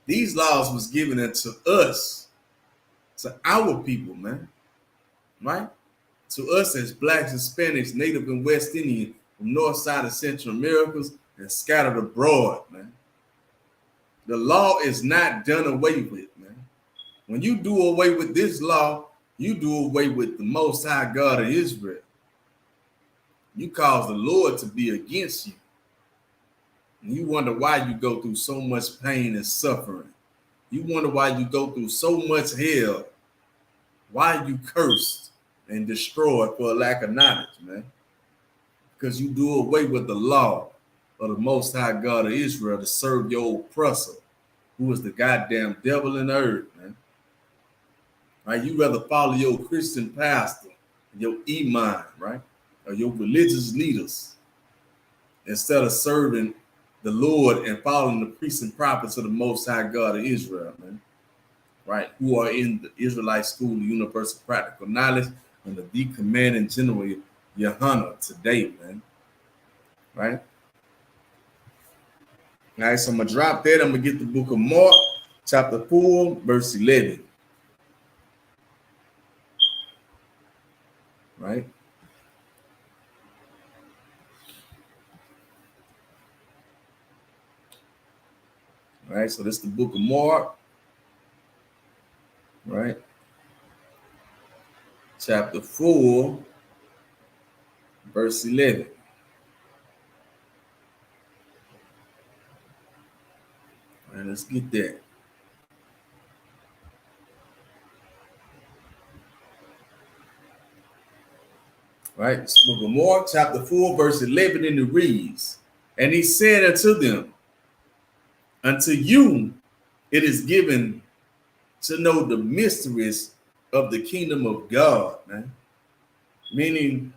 These laws was given unto us, to our people, man. Right? To us as blacks, Hispanics, Native, and West Indian, from North, Side, and Central Americas, and scattered abroad, man. The law is not done away with, man. When you do away with this law, you do away with the Most High God of Israel. You cause the Lord to be against you. And you wonder why you go through so much pain and suffering. You wonder why you go through so much hell. Why you cursed and destroyed for a lack of knowledge, man. Because you do away with the law of the Most High God of Israel to serve your oppressor, who is the goddamn devil in the earth, man. Right? You rather follow your Christian pastor, your imam, right? Or your religious leaders, instead of serving the Lord and following the priests and prophets of the Most High God of Israel, man. Right? Who are in the Israelite School of Universal Practical Knowledge under the commanding general Yohana today, man. Right? All right, so I'm going to drop that. I'm going to get the book of Mark, chapter 4, verse 11. Right? All right, so this is the book of Mark. Right? Chapter 4, verse 11. All right, let's get that. Right, this book of Mark, chapter 4, verse 11, and it reads, and he said unto them, unto you it is given to know the mysteries of the kingdom of God, man. Meaning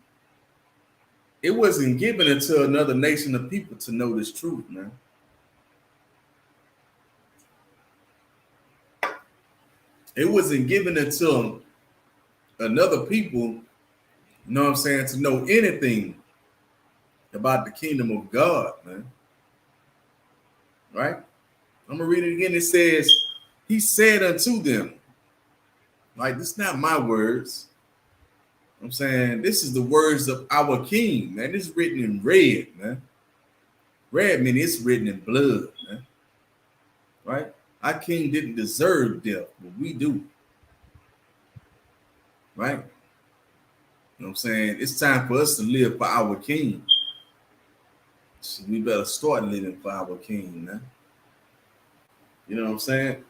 It wasn't given unto another nation of people to know this truth, man. It wasn't given until another people, you know what I'm saying, to know anything about the kingdom of God, man. Right? I'm gonna read it again. It says, he said unto them, like, this is not my words. I'm saying this is the words of our king, man. This is written in red, man. Red means it's written in blood, man. Right? Our king didn't deserve death, but we do. Right? You know what I'm saying? It's time for us to live for our king. So we better start living for our king, man. You know what I'm saying?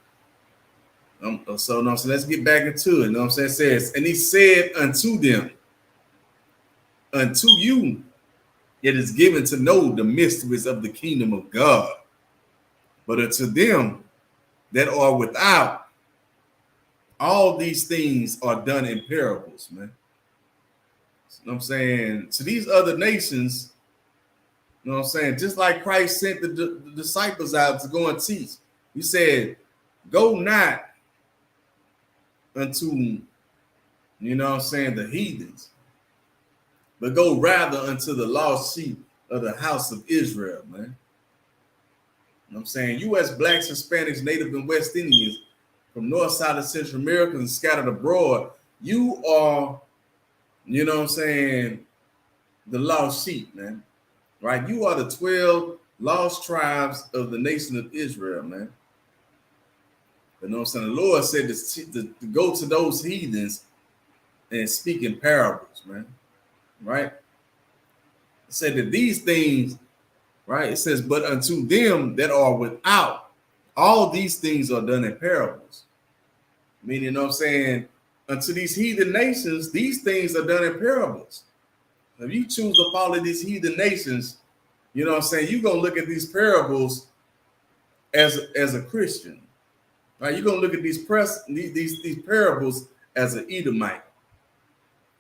So let's get back into it. You know what I'm saying? It says, and he said unto them, unto you it is given to know the mysteries of the kingdom of God, but unto them that are without, all these things are done in parables, man. You know what I'm saying? To these other nations, you know what I'm saying? Just like Christ sent the disciples out to go and teach. He said, go not unto, you know what I'm saying, the heathens, but go rather unto the lost sheep of the house of Israel, man. You know what I'm saying? You as blacks, Hispanics, Native, and West Indians from North, South, and Central America and scattered abroad, you are, you know what I'm saying, the lost sheep, man. Right? You are the 12 lost tribes of the nation of Israel, man. But you know what I'm saying? The Lord said to go to those heathens and speak in parables, man. Right? It said that these things, right? It says, but unto them that are without, all these things are done in parables. Meaning, you know what I'm saying? Unto these heathen nations, these things are done in parables. If you choose to follow these heathen nations, you know what I'm saying, you're going to look at these parables as a Christian. Right? You're going to look at these parables as an Edomite,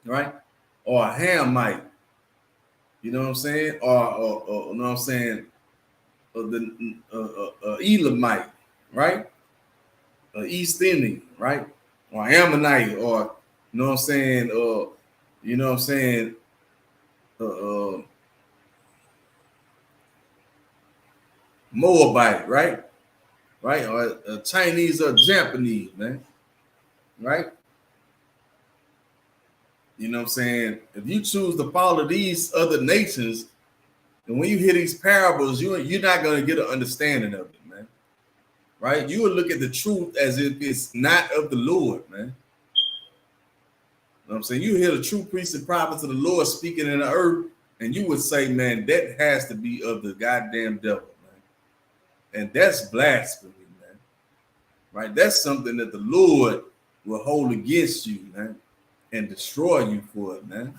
right? Or a Hamite. You know what I'm saying? Or you know what I'm saying? The Elamite, right? East Indian, right? Or Ammonite, or you know what I'm saying? You know what I'm saying? Moabite, right? Right? Or Chinese or Japanese, man. Right? You know what I'm saying? If you choose to follow these other nations, and when you hear these parables, you're not going to get an understanding of it, man. Right? You will look at the truth as if it's not of the Lord, man. You know what I'm saying? You hear the true priests and prophets of the Lord speaking in the earth, and you would say, man, that has to be of the goddamn devil, man. And that's blasphemy, man. Right? That's something that the Lord will hold against you, man, and destroy you for it, man.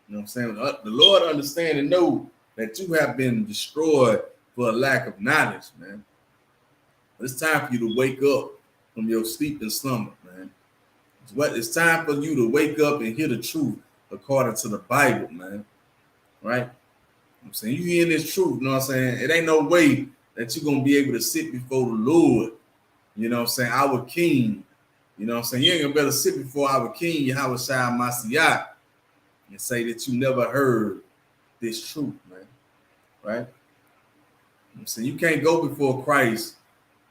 You know what I'm saying? The Lord understand and know that you have been destroyed for a lack of knowledge, man. It's time for you to wake up from your sleep and slumber, man. It's time for you to wake up and hear the truth according to the Bible, man. Right? I'm saying, you hearing this truth, you know what I'm saying? It ain't no way that you're going to be able to sit before the Lord, you know what I'm saying, our King. You know what I'm saying? You ain't going to be able to sit before our King, Yahweh Shai Mashiach, and say that you never heard this truth, man. Right? I'm saying, you can't go before Christ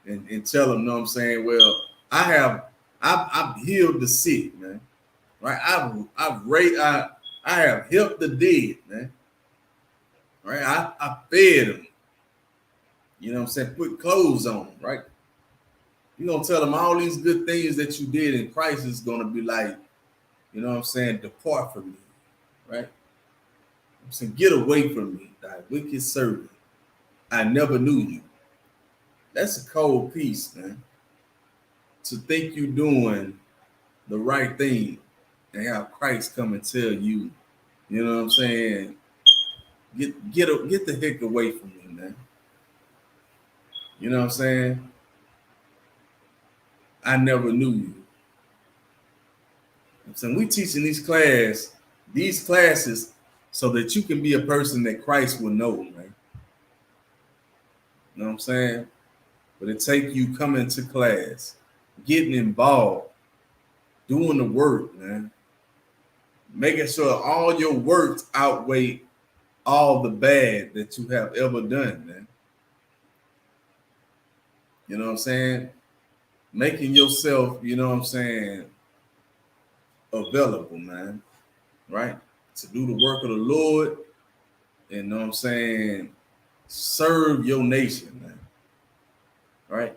and tell him, you know what I'm saying, well, I've healed the sick, man. Right? I have helped the dead, man. Right? I fed them. You know what I'm saying? Put clothes on them, right? You're gonna tell them all these good things that you did, and Christ is gonna be like, you know what I'm saying, depart from me, right? I'm saying, get away from me, thy wicked servant. I never knew you. That's a cold piece, man. To think you're doing the right thing and have Christ come and tell you, you know what I'm saying, get the heck away from me, man. You know what I'm saying? I never knew you. I'm saying, we teaching these classes so that you can be a person that Christ will know, man. You know what I'm saying? But it take you coming to class, getting involved, doing the work, man. Making sure all your works outweigh all the bad that you have ever done, man. You know what I'm saying? Making yourself, you know what I'm saying, available, man. Right? To do the work of the Lord, and you know what I'm saying, serve your nation, man. Right?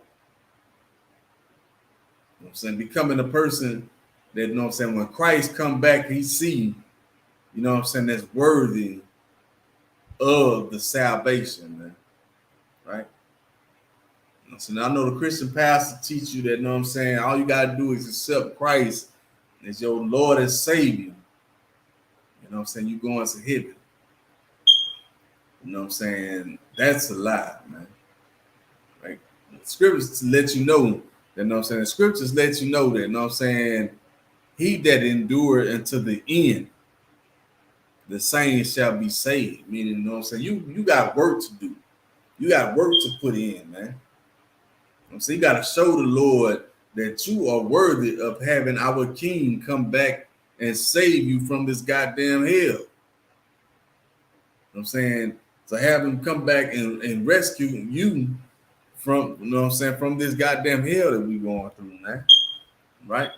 You know what I'm saying? Becoming a person that, you know what I'm saying, when Christ come back, he see, you know what I'm saying, that's worthy of the salvation, man. Right? So now I know the Christian pastor teach you that, you know what I'm saying, all you got to do is accept Christ as your Lord and Savior. You know what I'm saying? You going to heaven. You know what I'm saying? That's a lie, man. Right? The scriptures let you know that, you know what I'm saying? The scriptures let you know that, you know what I'm saying, he that endured unto the end, the same shall be saved. Meaning, you know what I'm saying? You got work to do. You got work to put in, man. So you got to show the Lord that you are worthy of having our King come back and save you from this goddamn hell. You know what I'm saying? So have him come back and rescue you from, you know what I'm saying, from this goddamn hell that we going through, man. Right?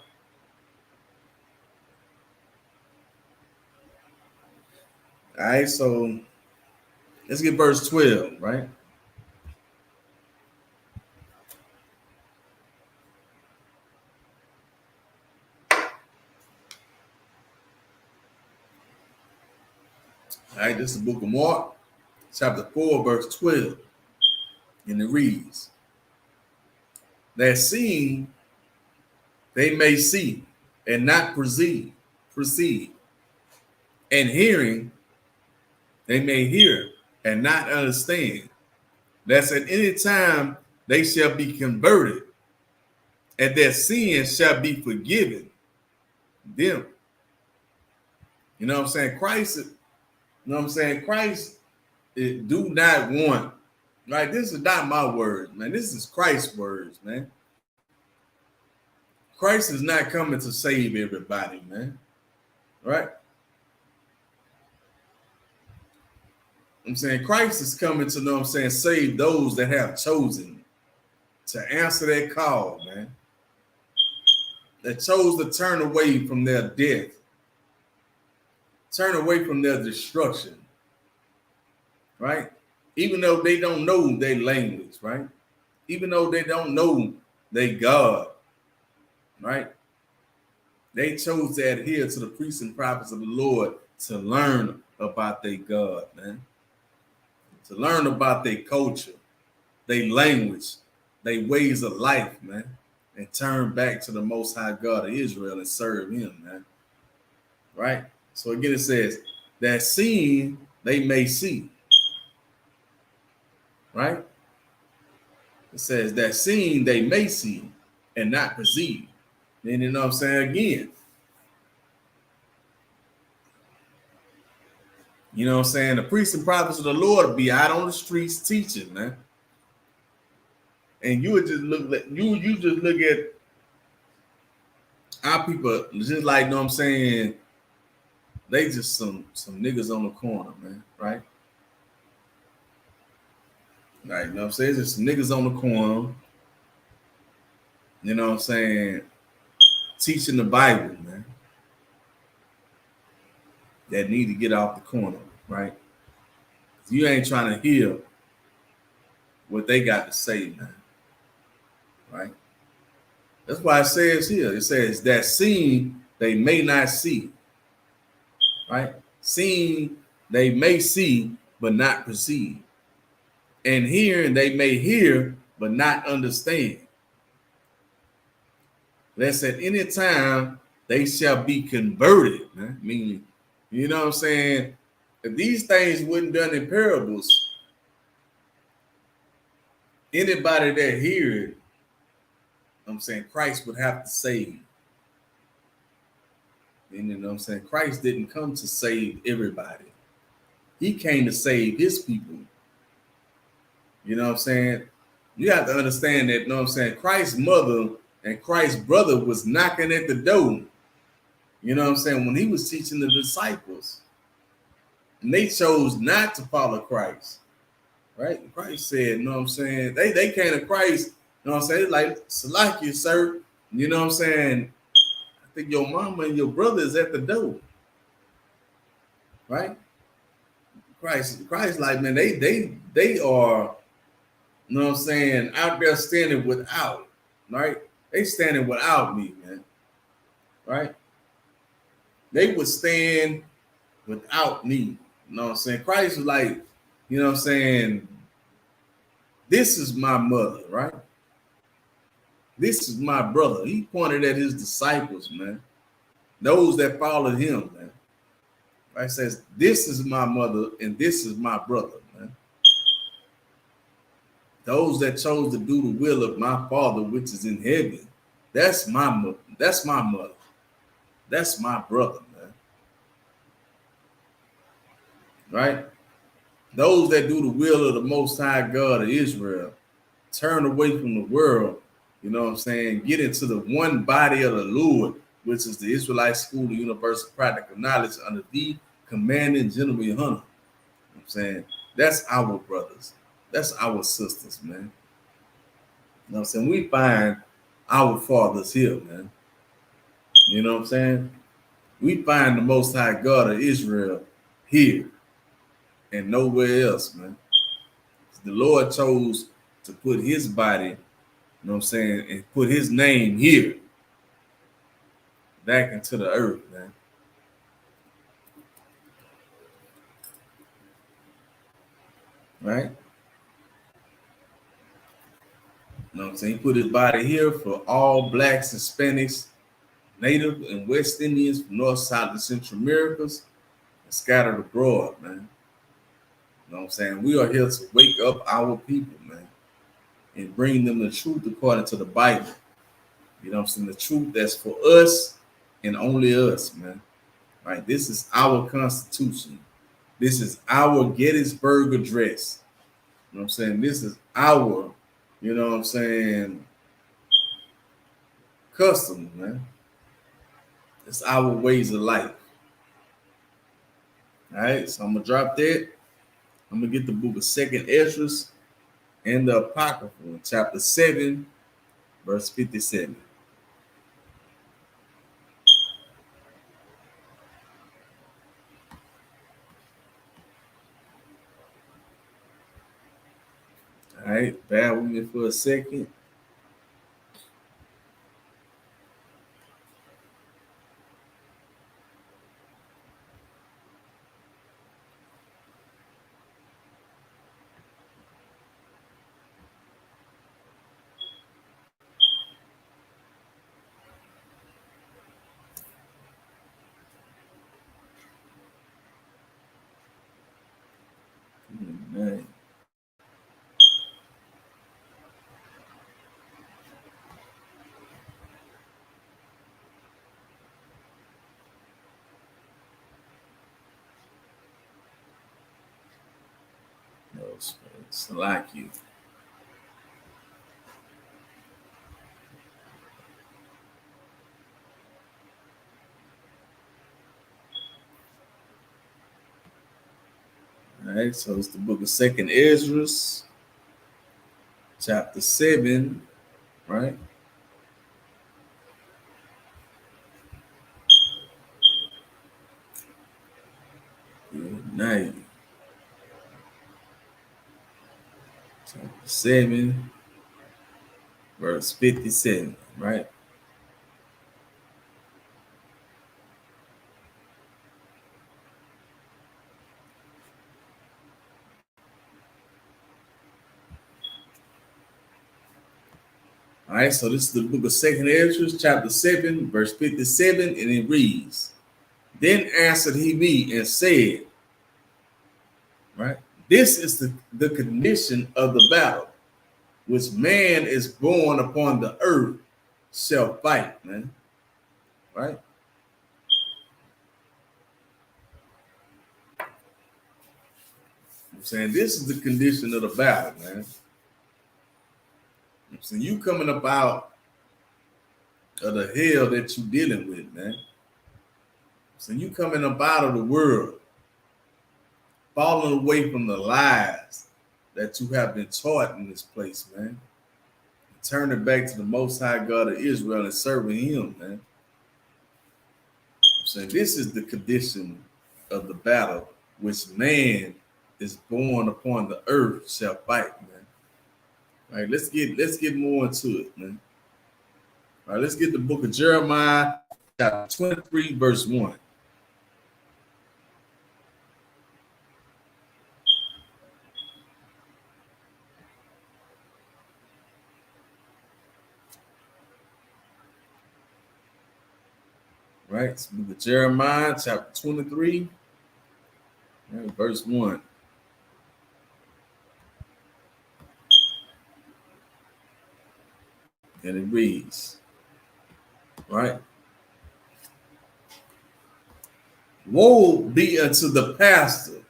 All right, so let's get verse 12, right? All right, this is the book of Mark, chapter 4, verse 12. And it reads, that seeing they may see and not perceive, and hearing they may hear and not understand. That's at any time they shall be converted, and their sins shall be forgiven them. You know what I'm saying? Christ, you know what I'm saying? Christ do not want, right? This is not my words, man. This is Christ's words, man. Christ is not coming to save everybody, man. Right? I'm saying Christ is coming to, know what I'm saying, save those that have chosen to answer that call, man. That chose to turn away from their death, turn away from their destruction, right? Even though they don't know their language, right? Even though they don't know their God, right? They chose to adhere to the priests and prophets of the Lord to learn about their God, man. To learn about their culture, their language, their ways of life, man. And turn back to the Most High God of Israel and serve him, man. Right? So again, it says, that seeing they may see. Right? It says, that seeing they may see and not perceive. Then, you know what I'm saying? Again, you know what I'm saying? The priests and prophets of the Lord be out on the streets teaching, man. And you would just look at, you just look at our people just like, you know what I'm saying, they just some niggas on the corner, man, right? Like, you know what I'm saying? Just some niggas on the corner, you know what I'm saying, teaching the Bible, man. That need to get off the corner, right? You ain't trying to hear what they got to say, man. Right? That's why it says here, it says that seeing they may not see. Right? Seeing they may see, but not perceive. And hearing they may hear, but not understand. That's at any time they shall be converted, man. Meaning, you know what I'm saying? If these things weren't done in parables, anybody that hear it, I'm saying Christ would have to save. And you know what I'm saying? Christ didn't come to save everybody. He came to save his people. You know what I'm saying? You have to understand that, you know what I'm saying? Christ's mother and Christ's brother was knocking at the door. You know what I'm saying? When he was teaching the disciples. And they chose not to follow Christ. Right? Christ said, you know what I'm saying? They came to Christ, you know what I'm saying? Like, Salakia, sir. You know what I'm saying? I think your mama and your brother is at the door. Right? Christ, like, man, they are, you know what I'm saying, out there standing without, right? They standing without me, man. Right? They would stand without me. You know what I'm saying? Christ was like, you know what I'm saying, this is my mother, right? This is my brother. He pointed at his disciples, man. Those that followed him, man. Right? Says, this is my mother and this is my brother, man. Those that chose to do the will of my Father which is in heaven. That's my mother. That's my mother. That's my brother, man. Right? Those that do the will of the Most High God of Israel, turn away from the world, you know what I'm saying, get into the one body of the Lord, which is the Israelite School of Universal Practical Knowledge under the commanding general hunter. You know what I'm saying? That's our brothers. That's our sisters, man. You know what I'm saying? We find our fathers here, man. You know what I'm saying? We find the Most High God of Israel here and nowhere else, man. The Lord chose to put his body, you know what I'm saying, and put his name here back into the earth, man. Right? You know what I'm saying? He put his body here for all blacks, Hispanics, Native and West Indians from North, South, and Central Americas and scattered abroad, man. You know what I'm saying? We are here to wake up our people, man, and bring them the truth according to the Bible. You know what I'm saying? The truth that's for us and only us, man. Right? This is our Constitution. This is our Gettysburg Address. You know what I'm saying? This is our, you know what I'm saying, custom, man. It's our ways of life. All right, so I'm gonna drop that. I'm gonna get the book of 2nd Ezra and the Apocrypha, chapter 7, verse 57. All right, bear with me for a second. All right. No space. Like you. All right, so it's the book of 2nd Ezra, chapter 7, right? Good night. Chapter 7, verse 57, right? All right, so this is the book of 2nd Ezra, chapter 7, verse 57, and it reads, Then answered he me and said, right, this is the condition of the battle, which man is born upon the earth shall fight, man. Right? I'm saying this is the condition of the battle, man. I'm saying you coming up out of the hell that you dealing with, man. So you coming up out of the world, falling away from the lies that you have been taught in this place, man. Turning back to the Most High God of Israel and serving Him, man. I'm saying this is the condition of the battle which man is born upon the earth shall fight, man. All right, let's get more into it, man. All right, let's get the book of Jeremiah, chapter 23, verse 1. Right, it's the book of Jeremiah, chapter 23, right, verse 1. And it reads, right? Woe be unto the pastor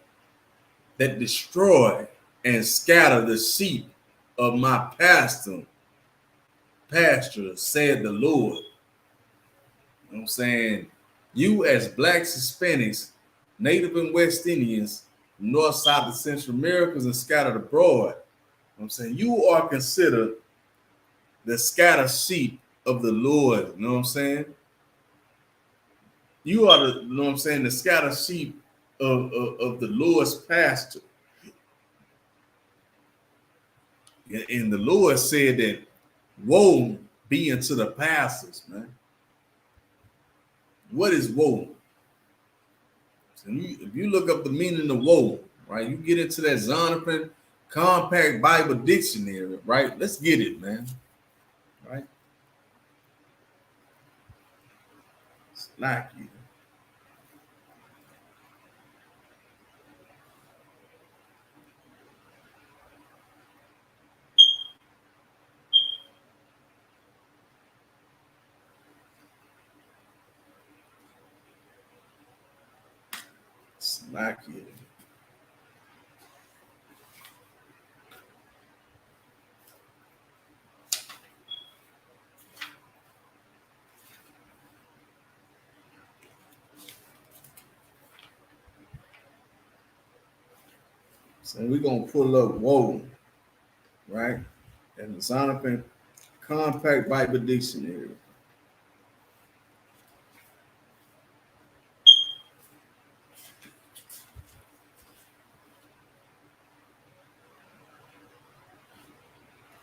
that destroy and scatter the sheep of my pasture, said the Lord. You know what I'm saying? You as blacks, Hispanics, Native and West Indians, North, South, and Central Americans, and scattered abroad. You know what I'm saying? You are considered the scattered sheep of the Lord. You know what I'm saying? You are the, you know what I'm saying, the scattered sheep of the Lord's pasture. And the Lord said that woe be unto the pastors, man. What is woe? So if you look up the meaning of woe, right, you get into that Zondervan Compact Bible Dictionary, right? Let's get it, man. Right? It's like you. Like it. So we're gonna pull up woe, right? And the Zondervan Compact Bible Dictionary.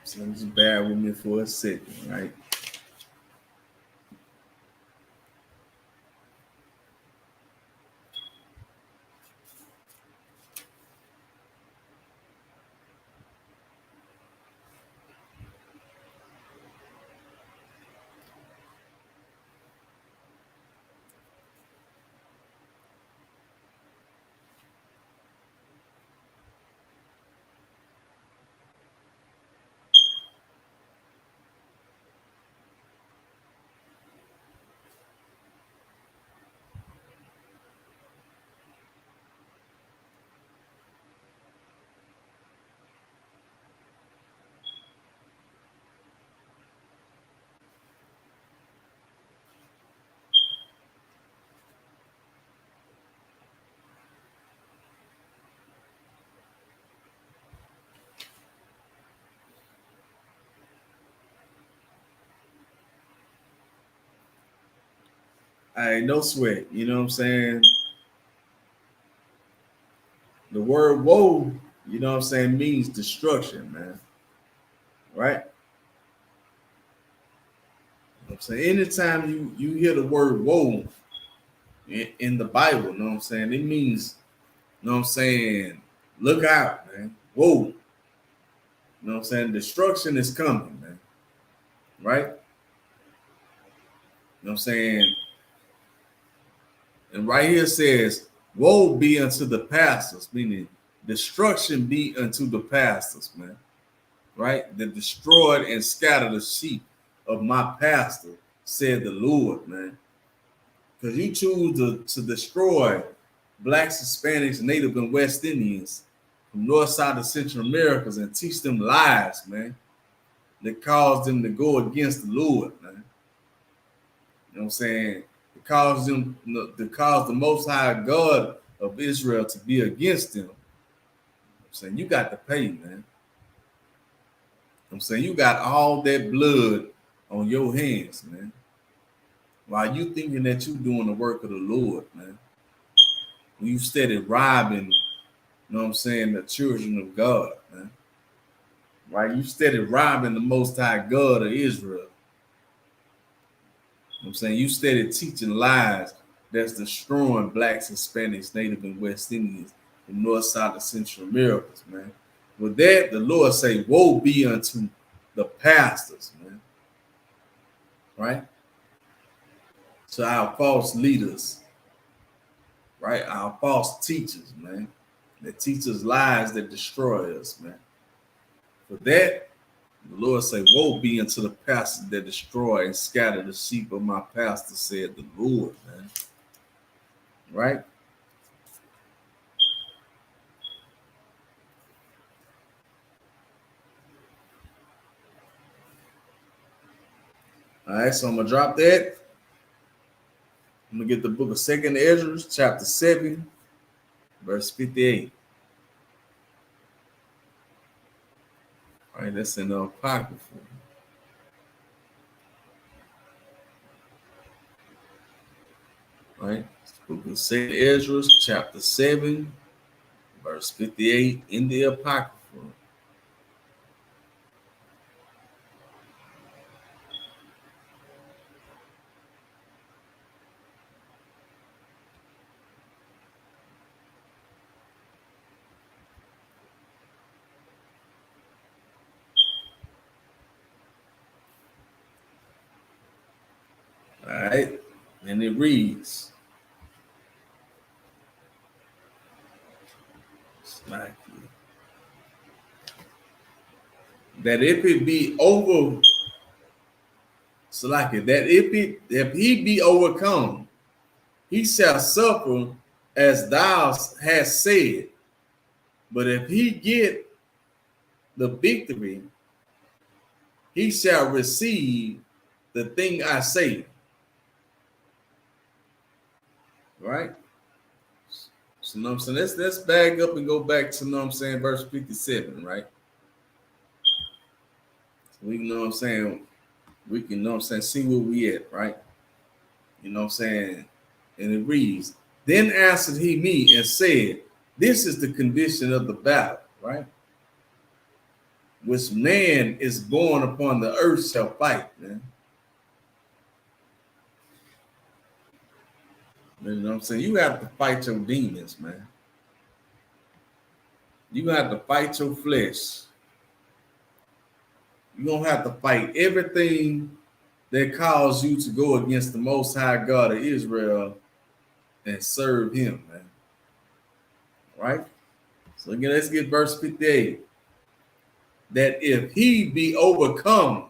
So just bear with me for a second, right? I no sweat, you know what I'm saying? The word woe, you know what I'm saying, means destruction, man. Right? You know what I'm saying, anytime you hear the word woe in the Bible, you know what I'm saying, it means, you know what I'm saying, look out, man. Whoa. You know what I'm saying? Destruction is coming, man. Right? You know what I'm saying? And right here it says, woe be unto the pastors, meaning destruction be unto the pastors, man. Right? That destroyed and scattered the sheep of my pastor, said the Lord, man. Because you choose to destroy blacks, Hispanics, Native, and West Indians, from North, South, and Central Americas and teach them lies, man, that cause them to go against the Lord, man. You know what I'm saying? To cause them, to cause the Most High God of Israel to be against them. I'm saying you got to pay, man. I'm saying you got all that blood on your hands, man. While you thinking that you doing the work of the Lord, man. When you steady robbing, you know what I'm saying, the children of God, man. Right? You steady robbing the Most High God of Israel. You know what I'm saying? You steady teaching lies that's destroying blacks, Hispanics, Native, and West Indians from North, South, and Central Americas, man. With that, the Lord say, woe be unto the pastors, man. Right? To our false leaders, right? Our false teachers, man. That teach us lies that destroy us, man. For that, the Lord say, woe be unto the pastors that destroy and scatter the sheep of my pastor, said the Lord, man. Right? All right, so I'm gonna drop that. I'm gonna get the book of 2nd Ezra, chapter 7, verse 58. All right, that's in the Apocrypha. All right, book of 2nd Ezra, chapter 7, verse 58 in the Apocrypha. All right, and it reads, that if it be over, that if he be overcome, he shall suffer as thou hast said. But if he get the victory, he shall receive the thing I say. Right? So, you know what I'm saying? Let's back up and go back to, you know what I'm saying, verse 57, right? So we know what I'm saying. We can, you know what I'm saying, see where we at, right? You know what I'm saying? And it reads, then answered he me and said, this is the condition of the battle, right? Which man is born upon the earth shall fight, man. You know what I'm saying? You have to fight your demons, man. You have to fight your flesh. You're going to have to fight everything that calls you to go against the Most High God of Israel and serve him, man. Right? So again, let's get verse 58. That if he be overcome,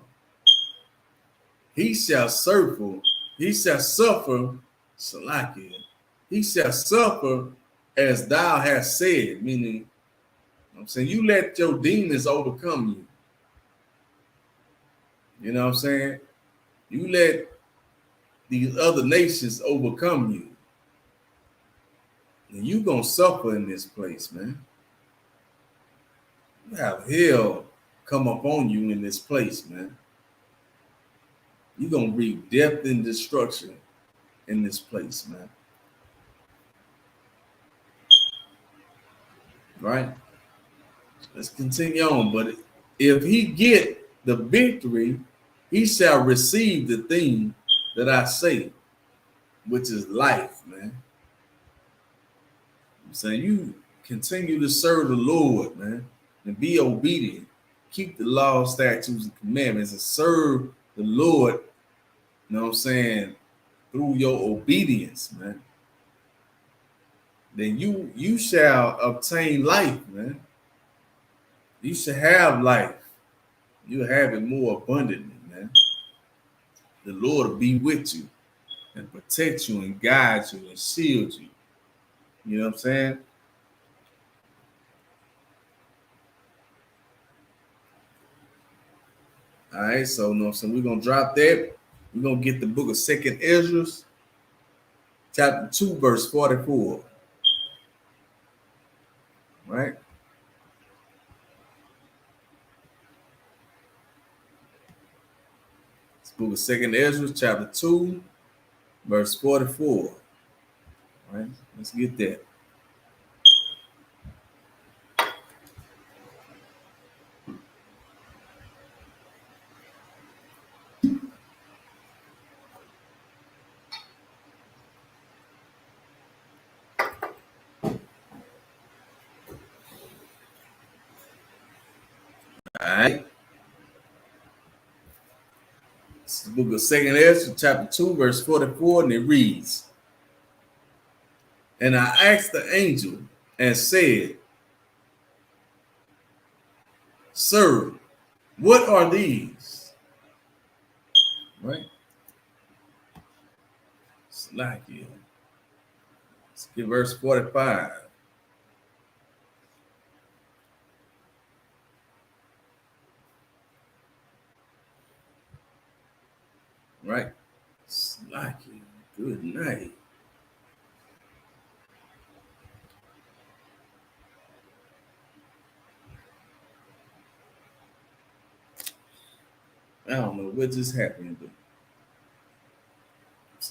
he shall suffer, Salakia, he shall suffer as thou hast said, meaning, you know what I'm saying, you let your demons overcome you. You know what I'm saying? You let these other nations overcome you. And you gonna suffer in this place, man. You have hell come upon you in this place, man. You're gonna reap death and destruction in this place, man. Right? Let's continue on. But if he get the victory, he shall receive the thing that I say, which is life, man. I'm saying you continue to serve the Lord, man, and be obedient. Keep the law, statutes, and commandments, and serve the Lord, you know what I'm saying, through your obedience, man. Then you shall obtain life, man. You shall have life. You'll have it more abundantly, man. The Lord will be with you and protect you and guide you and shield you. You know what I'm saying? All right, so we're gonna drop that. We're gonna get the book of 2nd Ezra, chapter 2, verse 44. Right? This book of 2nd Ezra, chapter 2, verse 44. All right, let's get that. All right. It's the book of 2nd Ezra, chapter 2, verse 44, and it reads, "And I asked the angel and said, Sir, what are these?" Right? It's like it. Let's get verse 45. Right? It's like it. Good night. I don't know what just happened, but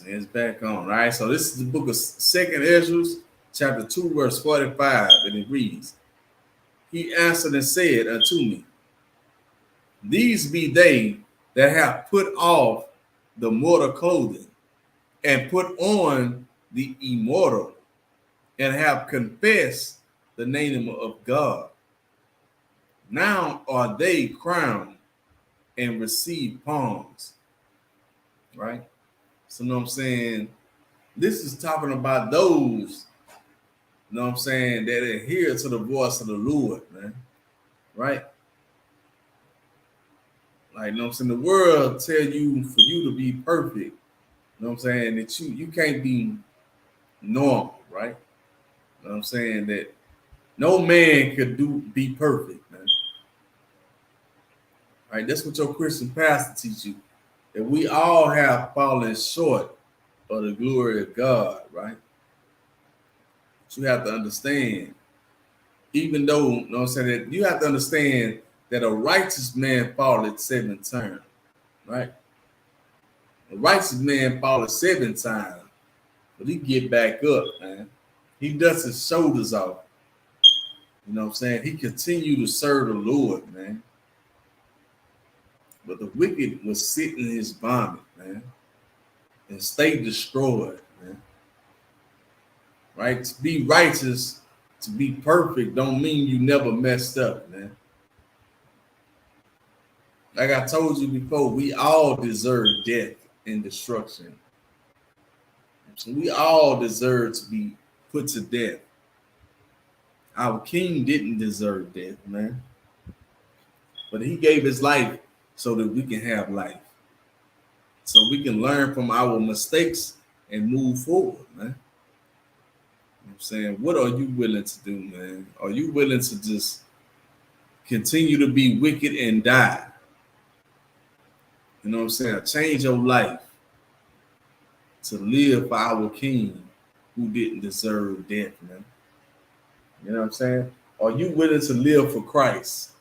it's back on. All right. So this is the book of 2nd Ezra, chapter 2, verse 45, and it reads, "He answered and said unto me, These be they that have put off the mortal clothing and put on the immortal, and have confessed the name of God. Now are they crowned and receive palms." Right? So, you know what I'm saying? This is talking about those, you know what I'm saying, that adhere to the voice of the Lord, man. Right? Like, you know what I'm saying? The world tell you for you to be perfect, you know what I'm saying, that you can't be normal, right? You know what I'm saying? That no man could be perfect, man. Right? That's what your Christian pastor teach you. That we all have fallen short of the glory of God, right? But you have to understand, even though, you know what I'm saying, that you have to understand that a righteous man falleth 7 times, right? A righteous man falleth 7 times, but he get back up, man. He dusts his shoulders off. You know what I'm saying? He continue to serve the Lord, man. But the wicked will sit in his vomit, man, and stay destroyed, man. Right? To be righteous, to be perfect, don't mean you never messed up, man. Like I told you before, we all deserve death and destruction. So we all deserve to be put to death. Our king didn't deserve death, man. But he gave his life so that we can have life. So we can learn from our mistakes and move forward, man. You know what I'm saying? What are you willing to do, man? Are you willing to just continue to be wicked and die? You know what I'm saying? Change your life to live for our king who didn't deserve death, man. You know what I'm saying? Are you willing to live for Christ?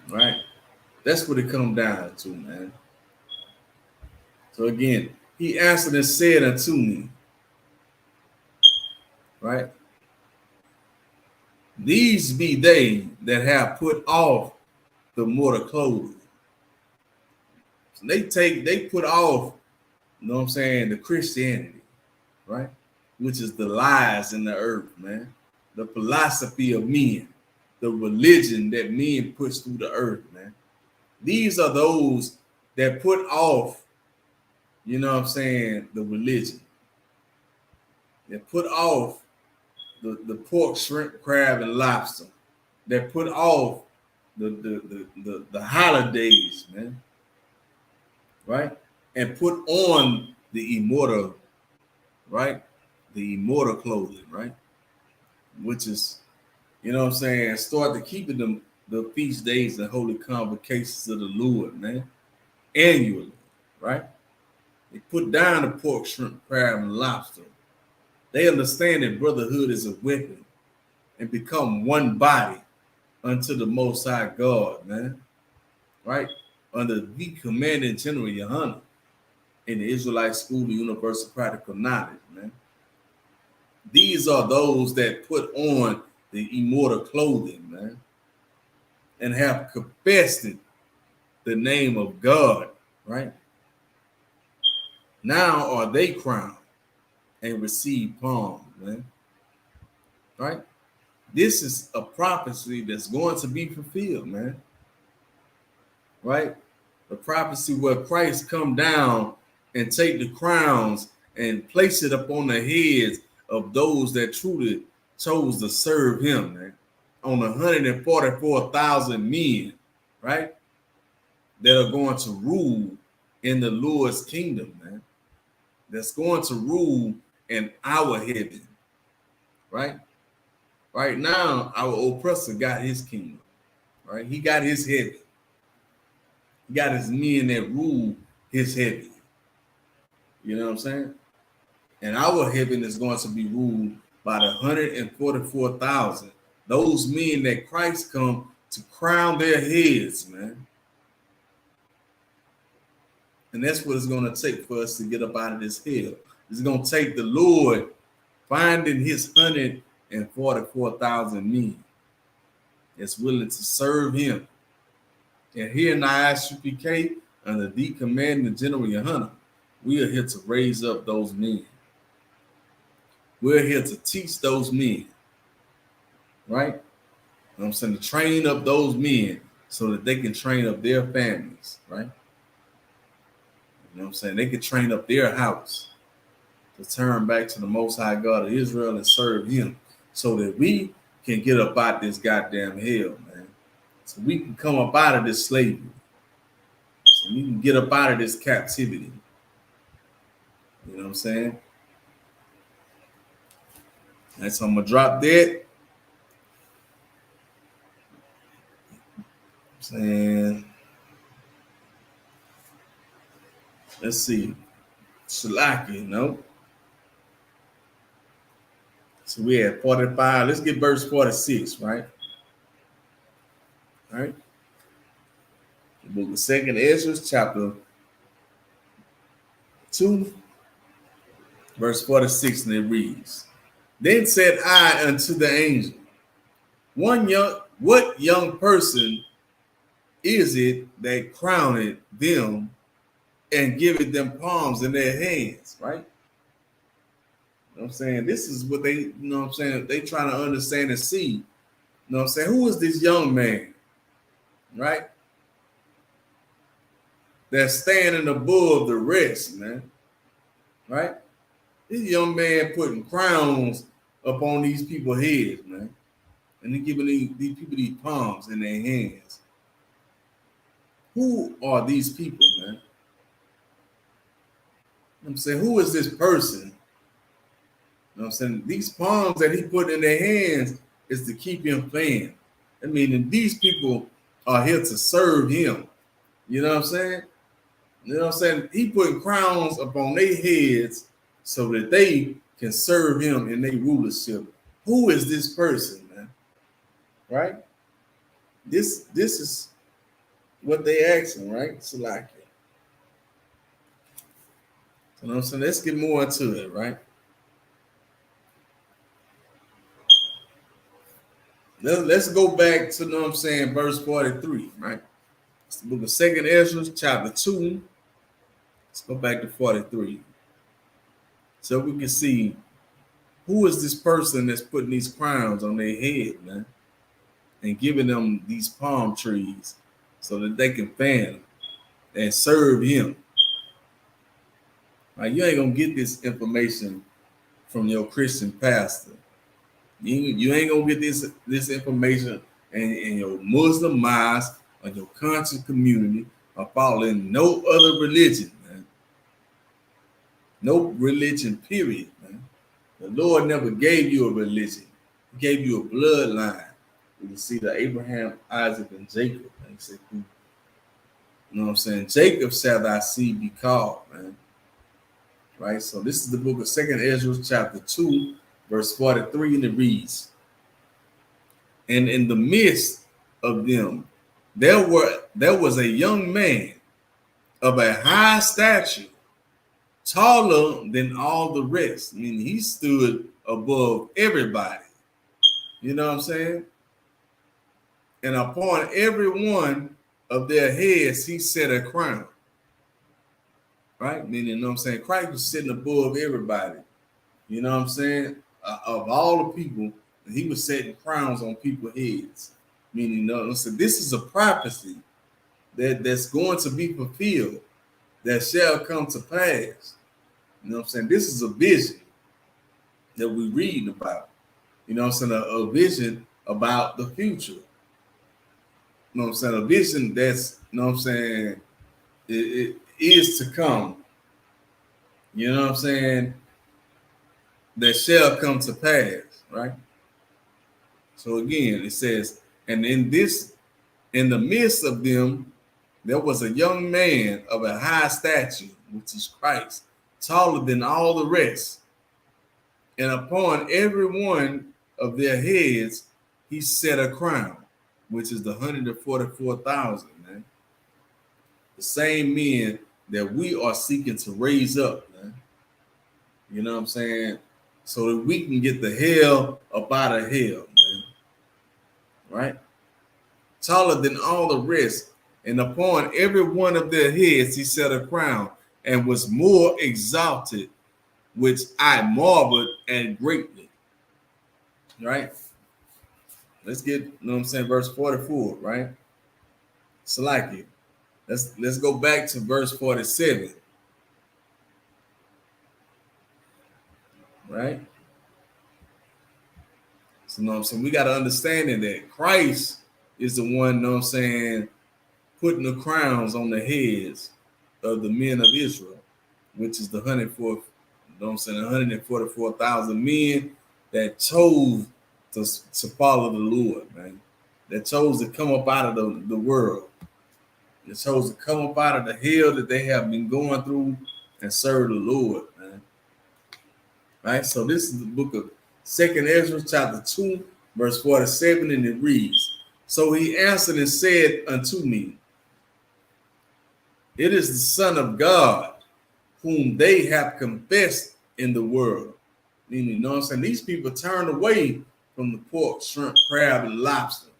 Right? That's what it comes down to, man. So again, he answered and said unto me, right? These be they that have put off the mortal clothing. So they put off, you know what I'm saying, the Christianity, right? Which is the lies in the earth, man. The philosophy of men, the religion that men push through the earth, man. These are those that put off, you know what I'm saying, the religion. They put off the pork, shrimp, crab, and lobster. They put off the holidays, man. Right? And put on the immortal, right? The immortal clothing, right? Which is, you know what I'm saying, start to keep them the feast days and holy convocations of the Lord, man, annually, right? They put down the pork, shrimp, crab, and lobster. They understand that brotherhood is a weapon and become one body unto the Most High God, man, right? Under the commanding general Yohanan in the Israelite School of Universal Practical Knowledge, man. These are those that put on the immortal clothing, man, and have confessed the name of God, right? Now are they crowned and receive palms, man, right? This is a prophecy that's going to be fulfilled, man, right? The prophecy where Christ come down and take the crowns and place it upon the heads of those that truly chose to serve him, man, on 144,000 men, right, that are going to rule in the Lord's kingdom, man, that's going to rule in our heaven, right? Right now, our oppressor got his kingdom, right? He got his heaven. He got his men that rule his heaven. You know what I'm saying? And our heaven is going to be ruled by the 144,000. Those men that Christ come to crown their heads, man. And that's what it's going to take for us to get up out of this hell. It's going to take the Lord finding his 144,000 men that's willing to serve him. And here in the Isupk, under the commanding General Yohanan, we are here to raise up those men. We're here to teach those men, right? You know what I'm saying, to train up those men so that they can train up their families, right? You know what I'm saying? They can train up their house to turn back to the Most High God of Israel and serve him so that we can get up out this goddamn hell, man. So we can come up out of this slavery. So we can get up out of this captivity. You know what I'm saying? And so I'm going to drop that. Saying, let's see. Shalaki, no? So we had 45. Let's get verse 46, right? All right. The book of 2nd Ezra, chapter 2, verse 46, and it reads, Then said I unto the angel, what young person is it that crowned them and giveth them palms in their hands, right? You know what I'm saying? This is what they, you know what I'm saying, they trying to understand and see. You know what I'm saying? Who is this young man, right? That's standing above the rest, man, right? This young man putting crowns upon these people's heads, man. And he giving these people these palms in their hands. Who are these people, man? You know what I'm saying, who is this person? You know what I'm saying? These palms that he put in their hands is to keep him playing. I mean, these people are here to serve him. You know what I'm saying? You know what I'm saying? He putting crowns upon their heads so that they can serve him in their rulership. Who is this person, man? Right? This is what they asking, right? Salakia. You know what I'm saying? Let's get more into it, right? Let's go back to, you know what I'm saying, verse 43, right? It's the book of 2nd Ezra, chapter 2. Let's go back to 43. So we can see who is this person that's putting these crowns on their head, man, and giving them these palm trees so that they can fan them and serve him. Like, you ain't gonna get this information from your Christian pastor. You ain't gonna get this information in your Muslim mosque or your conscious community or following no other religion, man. No religion, period, man. The Lord never gave you a religion. He gave you a bloodline. You see the Abraham, Isaac, and Jacob. And he said, you know what I'm saying? Jacob shall thy seed be called, man. Right? So this is the book of 2nd Ezra, chapter 2, verse 43, and it reads, and in the midst of them, there was a young man of a high stature, taller than all the rest. I mean, he stood above everybody. You know what I'm saying? And upon every one of their heads, he set a crown. Right? Meaning, you know what I'm saying? Christ was sitting above everybody. You know what I'm saying? Of all the people, he was setting crowns on people's heads. Meaning, you know, so this is a prophecy that's going to be fulfilled, that shall come to pass. You know what I'm saying? This is a vision that we read about. You know what I'm saying? A vision about the future. You know what I'm saying? A vision that's, you know what I'm saying, it is to come. You know what I'm saying? That shall come to pass, right? So again, it says, and in the midst of them, there was a young man of a high stature, which is Christ, taller than all the rest. And upon every one of their heads, he set a crown, which is the 144,000, man. The same men that we are seeking to raise up, man. You know what I'm saying? So that we can get the hell up out of hell, man. Right? Taller than all the rest. And upon every one of their heads, he set a crown and was more exalted, which I marveled at greatly. Right? Let's get, you know what I'm saying, verse 44, right? It's like it. Let's go back to verse 47. Right? So, you know what I'm saying? We got to understand that Christ is the one, you know what I'm saying, putting the crowns on the heads of the men of Israel, which is the 144,000 men that chose to follow the Lord, man. That chose to come up out of the world. That chose to come up out of the hell that they have been going through and serve the Lord, man. Right? So this is the book of 2nd Ezra, chapter 2, verse 47, and it reads, so he answered and said unto me, it is the Son of God, whom they have confessed in the world. Meaning, you know what I'm saying? These people turned away from the pork, shrimp, crab, and lobster.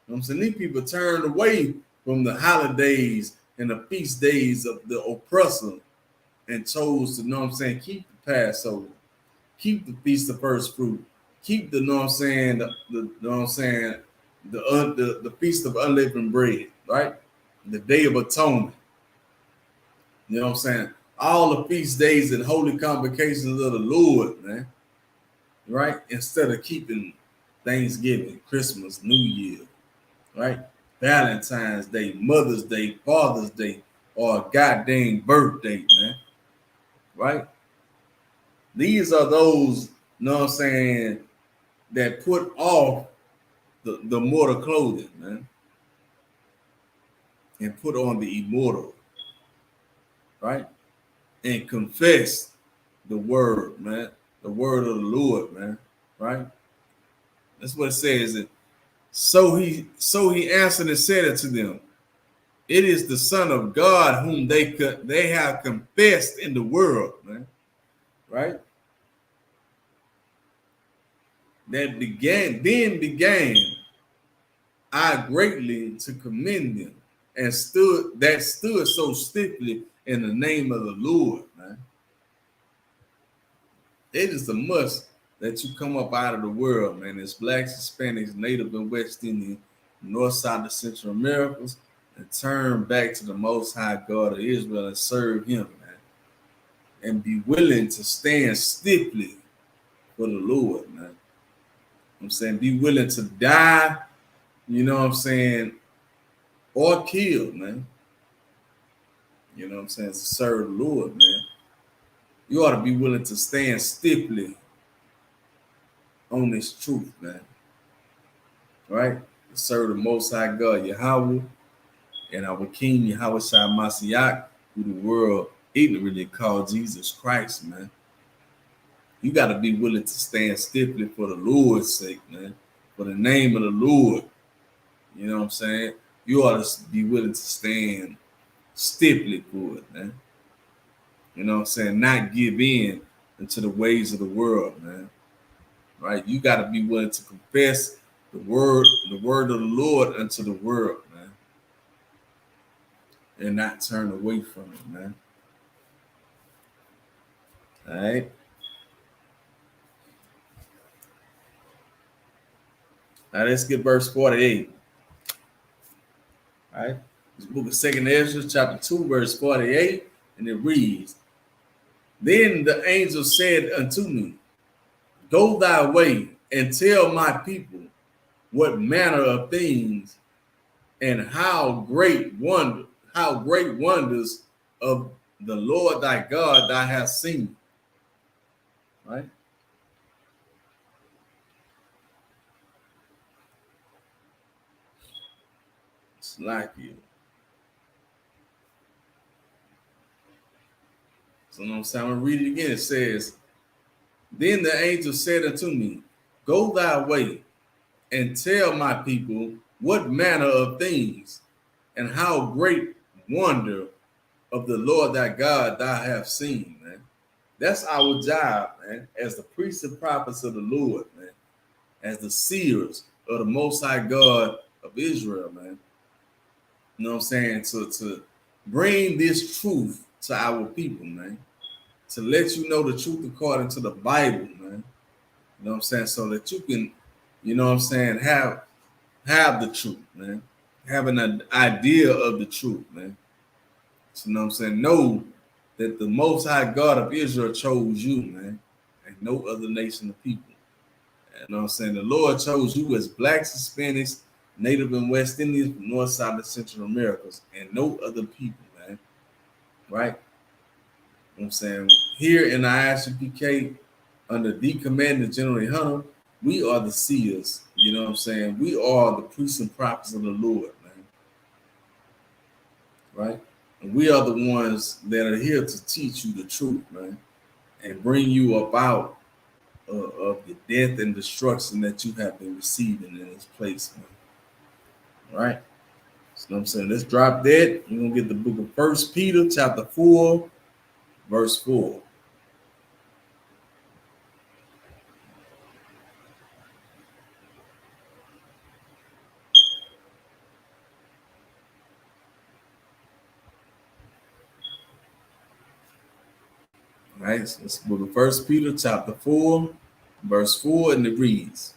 You know what I'm saying? These people turned away from the holidays and the feast days of the oppressor and chose to, you know what I'm saying, keep the Passover, keep the Feast of First Fruit, keep the, you know what I'm saying, the Feast of Unleavened Bread, right? The Day of Atonement. You know what I'm saying? All the feast days and holy convocations of the Lord, man. Right? Instead of keeping Thanksgiving, Christmas, New Year, right? Valentine's Day, Mother's Day, Father's Day, or a goddamn birthday, man. Right? These are those, you know what I'm saying, that put off the mortal clothing, man, and put on the immortal, right? And confess the word, man, the word of the Lord, man, right? That's what it says. And so he answered and said unto them, it is the Son of God whom they have confessed in the world, man, right? Then began I greatly to commend them, and stood so stiffly in the name of the Lord, man. It is a must that you come up out of the world, man. It's blacks, Hispanics, Native and West Indian, North, South, and Central Americas, and turn back to the Most High God of Israel and serve Him, man. And be willing to stand stiffly for the Lord, man. I'm saying, be willing to die, you know what I'm saying, or kill, man. You know what I'm saying, to serve the Lord, man. You ought to be willing to stand stiffly on this truth, man. right? To serve the Most High God, Yahweh, and our King, Yahweh Shai Mashiach, who the world ignorantly called Jesus Christ, man. You got to be willing to stand stiffly for the Lord's sake, man. For the name of the Lord. You know what I'm saying? You ought to be willing to stand stiffly for it, man. You know what I'm saying? Not give in into the ways of the world, man. Right? You got to be willing to confess the word of the Lord unto the world, man. And not turn away from it, man. All right. Now let's get verse 48. All right. This book of 2nd Ezra, chapter 2, verse 48, and it reads, Then the angel said unto me, Go thy way and tell my people what manner of things and how great wonders of the Lord thy God thou hast seen. Right? It's like you. So I'm going to read it again. It says, Then the angel said unto me, Go thy way and tell my people what manner of things and how great wonder of the Lord thy God thou hast seen, man. That's our job, man, as the priests and prophets of the Lord, man, as the seers of the Most High God of Israel, man. You know what I'm saying? To bring this truth to our people, man. To let you know the truth according to the Bible, man. You know what I'm saying? So that you can, you know what I'm saying, have the truth, man. Have an idea of the truth, man. So, you know what I'm saying? Know that the Most High God of Israel chose you, man, and no other nation of people. You know what I'm saying? The Lord chose you as blacks, Hispanics, Native and West Indians from North, South, and Central Americas, and no other people, man. Right? You know what I'm saying? Here in the ISUPK, under the Commander General Hunter, we are the seers. You know what I'm saying? We are the priests and prophets of the Lord, man. Right? And we are the ones that are here to teach you the truth, man, and bring you up out of the death and destruction that you have been receiving in this place, man. All right? So I'm saying, let's drop that. We're going to get the book of 1 Peter chapter 4, verse 4. All right, so this book of 1 Peter chapter 4, verse 4, and it reads,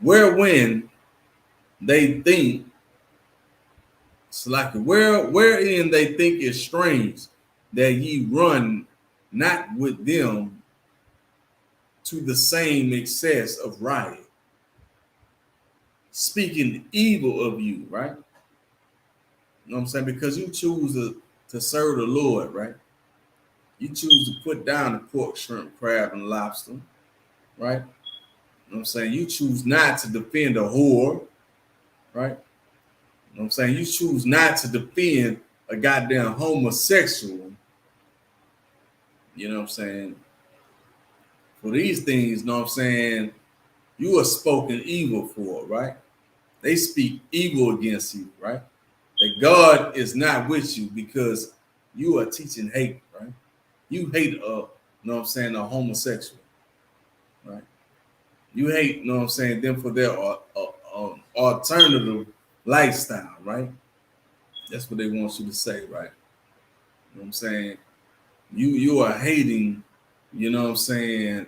Wherein they think, wherein they think it strange that ye run not with them to the same excess of riot, speaking evil of you, right? You know what I'm saying? Because you choose to serve the Lord, right? You choose to put down the pork, shrimp, crab, and lobster, right? You know what I'm saying? You choose not to defend a whore, right? You know what I'm saying? You choose not to defend a goddamn homosexual. You know what I'm saying? For these things, you know what I'm saying, you are spoken evil for, right? They speak evil against you, right? That God is not with you because you are teaching hate, right? You hate, you know what I'm saying, a homosexual, right? You hate, you know what I'm saying, them for their alternative lifestyle, right? That's what they want you to say, right? You know what I'm saying? You are hating, you know what I'm saying,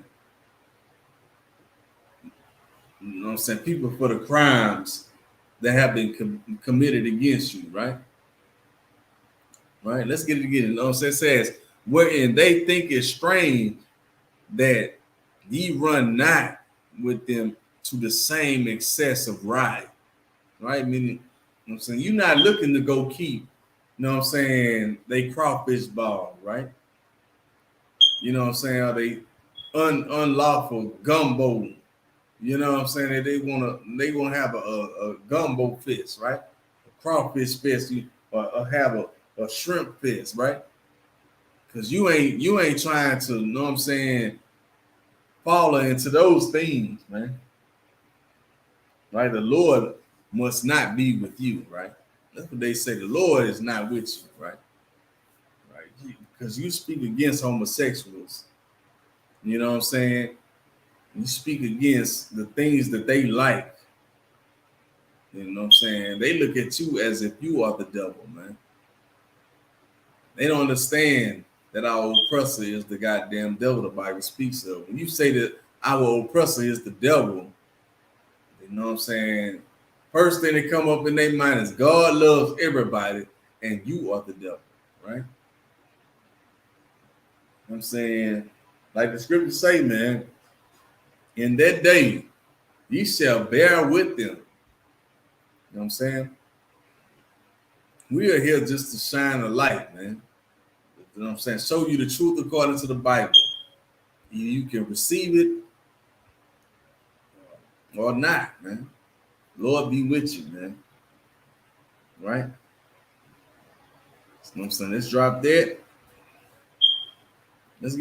you know what I'm saying, people for the crimes that have been committed against you, right? Right? Let's get it again. You know what I'm saying? It says, wherein they think it strange that ye run not with them to the same excess of riot, right? Meaning, you know what I'm saying, you're not looking to go keep, you know what I'm saying, they crawfish ball, right? You know what I'm saying, or they unlawful gumbo, You know what I'm saying? That they wanna have a gumbo fist, right? A crawfish fist, or have a shrimp fist, right? Because you ain't trying to, you know what I'm saying, fall into those things, man. Right? The Lord must not be with you, right? That's what they say. The Lord is not with you, right? Right? Because you speak against homosexuals. You know what I'm saying? You speak against the things that they like. You know what I'm saying? They look at you as if you are the devil, man. They don't understand that our oppressor is the goddamn devil the Bible speaks of. When you say that our oppressor is the devil, you know what I'm saying? First thing that come up in their mind is God loves everybody and you are the devil, right? You know what I'm saying? Like the scriptures say, man, in that day, ye shall bear with them. You know what I'm saying? We are here just to shine a light, man. You know what I'm saying? Show you the truth according to the Bible. You can receive it or not, man. Lord be with you, man. Right? You know what I'm saying? Let's drop that. Let's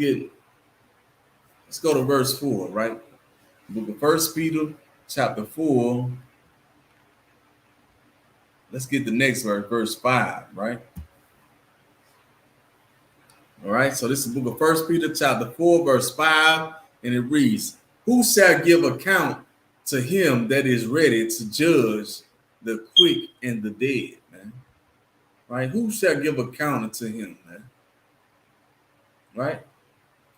go to verse 4, right? Book of 1 Peter, chapter 4. Let's get the next verse 5, right? All right, so this is the book of 1 Peter, chapter 4, verse 5, and it reads, who shall give account to him that is ready to judge the quick and the dead, man? Right? Who shall give account unto him, man? Right?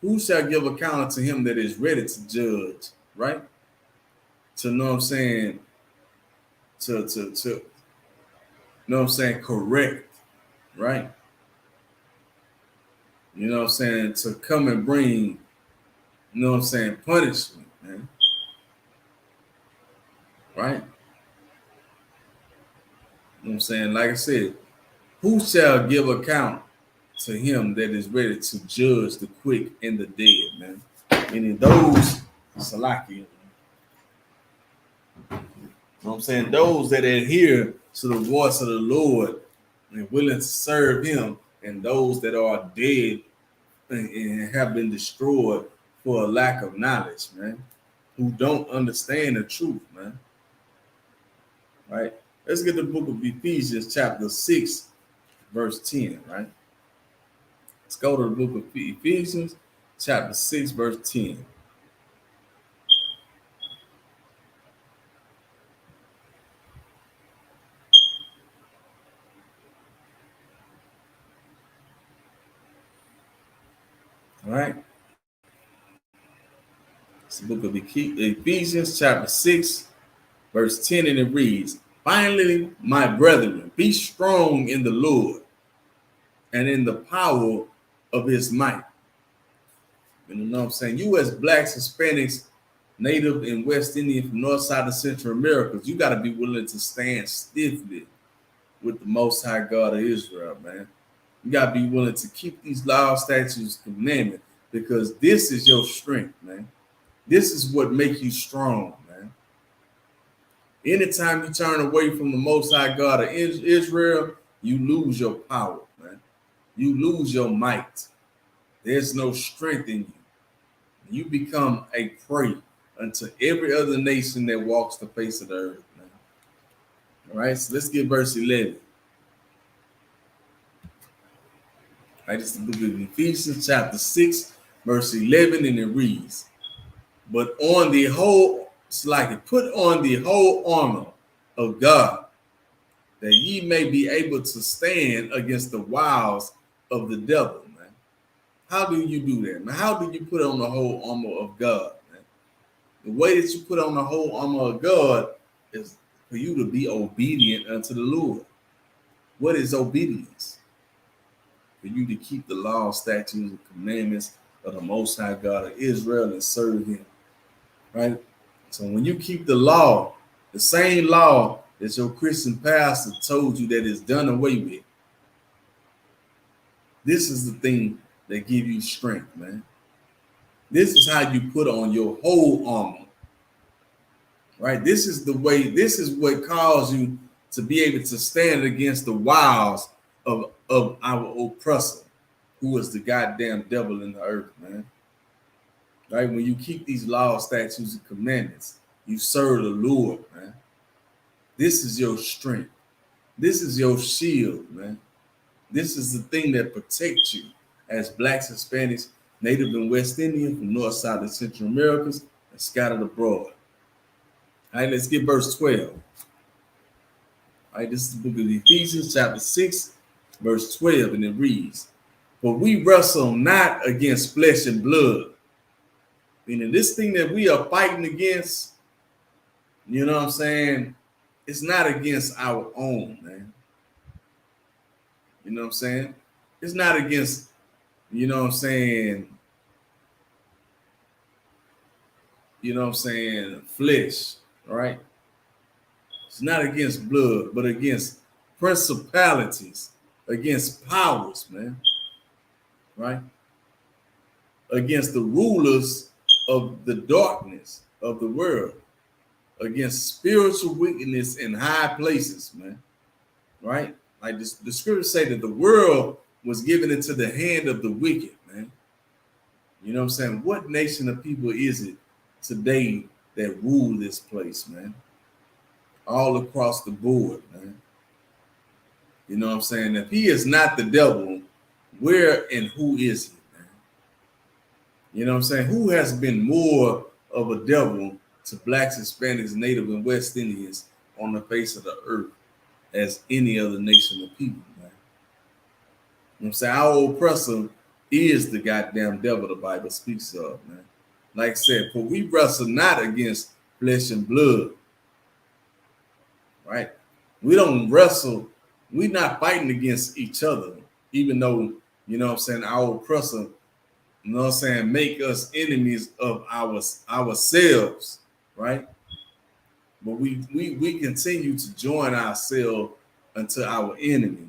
Who shall give account unto him that is ready to judge, right? To know what I'm saying, to know what I'm saying, correct, right? You know what I'm saying, to come and bring, you know what I'm saying, punishment, man. Right? You know what I'm saying? Like I said, who shall give account to him that is ready to judge the quick and the dead, man? Meaning those, Salaki, you know what I'm saying? Those that adhere to the voice of the Lord and willing to serve him, and those that are dead and have been destroyed for a lack of knowledge, man, who don't understand the truth, man. Right? Let's get the book of Ephesians, chapter 6, verse 10, right? Let's go to the book of Ephesians, chapter 6, verse 10. All right. It's the book of Ephesians, chapter 6, verse 10, and it reads, finally, my brethren, be strong in the Lord and in the power of his might. You know what I'm saying? You as blacks, Hispanics, Native and West Indian from North Side of Central America, you got to be willing to stand stiffly with the Most High God of Israel, man. You got to be willing to keep these laws, statutes, commandments, because this is your strength, man. This is what makes you strong, man. Anytime you turn away from the Most High God of Israel, you lose your power, man. You lose your might. There's no strength in you. You become a prey unto every other nation that walks the face of the earth, man. All right, so let's get verse 11. All right, this is the book of Ephesians, chapter 6, verse 11, and it reads, but on the whole, it's like it, put on the whole armor of God, that ye may be able to stand against the wiles of the devil, man. How do you do that, man? How do you put on the whole armor of God, man? The way that you put on the whole armor of God is for you to be obedient unto the Lord. What is obedience? For you to keep the law, statutes, and commandments of the Most High God of Israel and serve him, right? So when you keep the law, the same law that your Christian pastor told you that is done away with, this is the thing that give you strength, man. This is how you put on your whole armor. right? This is the way, this is what caused you to be able to stand against the wiles of our oppressor, who is the goddamn devil in the earth, man. Right? When you keep these laws, statutes, and commandments, you serve the Lord, man. This is your strength. This is your shield, man. This is the thing that protects you as blacks, Hispanics, Native and West Indian from North, South, and Central Americas, and scattered abroad. All right, let's get verse 12. All right, this is the book of Ephesians, chapter 6, verse 12, and it reads, "For we wrestle not against flesh and blood," meaning this thing that we are fighting against, you know what I'm saying, it's not against our own, man. You know what I'm saying? It's not against, you know what I'm saying, flesh, right? It's not against blood, but against principalities, against powers, man, right? Against the rulers of the darkness of the world, against spiritual wickedness in high places, man, right? Like the scriptures say that the world was given into the hand of the wicked, man. You know what I'm saying? What nation of people is it today that rule this place, man? All across the board, man. You know what I'm saying? If he is not the devil, where and who is he, man? You know what I'm saying? Who has been more of a devil to blacks, Hispanics, Native, and West Indians on the face of the earth as any other nation of people, man? You know what I'm saying? Our oppressor is the goddamn devil the Bible speaks of, man. Like I said, for we wrestle not against flesh and blood, right? We don't wrestle, we're not fighting against each other, even though, you know what I'm saying, our oppressor, you know what I'm saying, make us enemies of ourselves, right? But we continue to join ourselves unto our enemy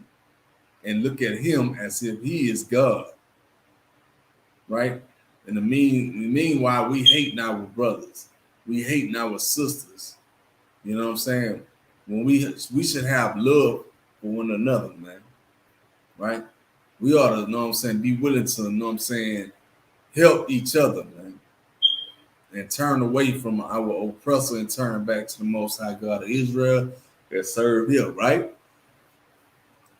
and look at him as if he is God, right? And meanwhile, we hating our brothers, we hating our sisters. You know what I'm saying? When we should have love for one another, man. Right? We ought to, you know what I'm saying, be willing to, you know what I'm saying, help each other, man. And turn away from our oppressor and turn back to the Most High God of Israel that serve him, right?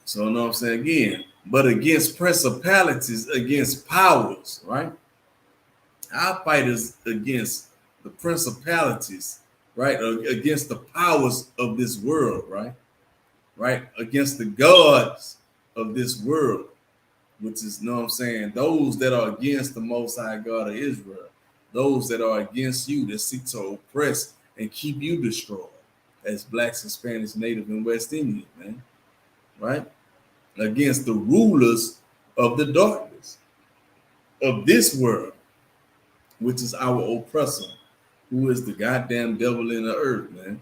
So, you know what I'm saying, again, but against principalities, against powers, right? Our fight is against the principalities, right? Against the powers of this world, right? Right? Against the gods of this world, which is, you know what I'm saying, those that are against the Most High God of Israel, those that are against you, that seek to oppress and keep you destroyed as blacks, Hispanics, Native, and West Indian, man, right? Against the rulers of the darkness of this world, which is our oppressor, who is the goddamn devil in the earth, man.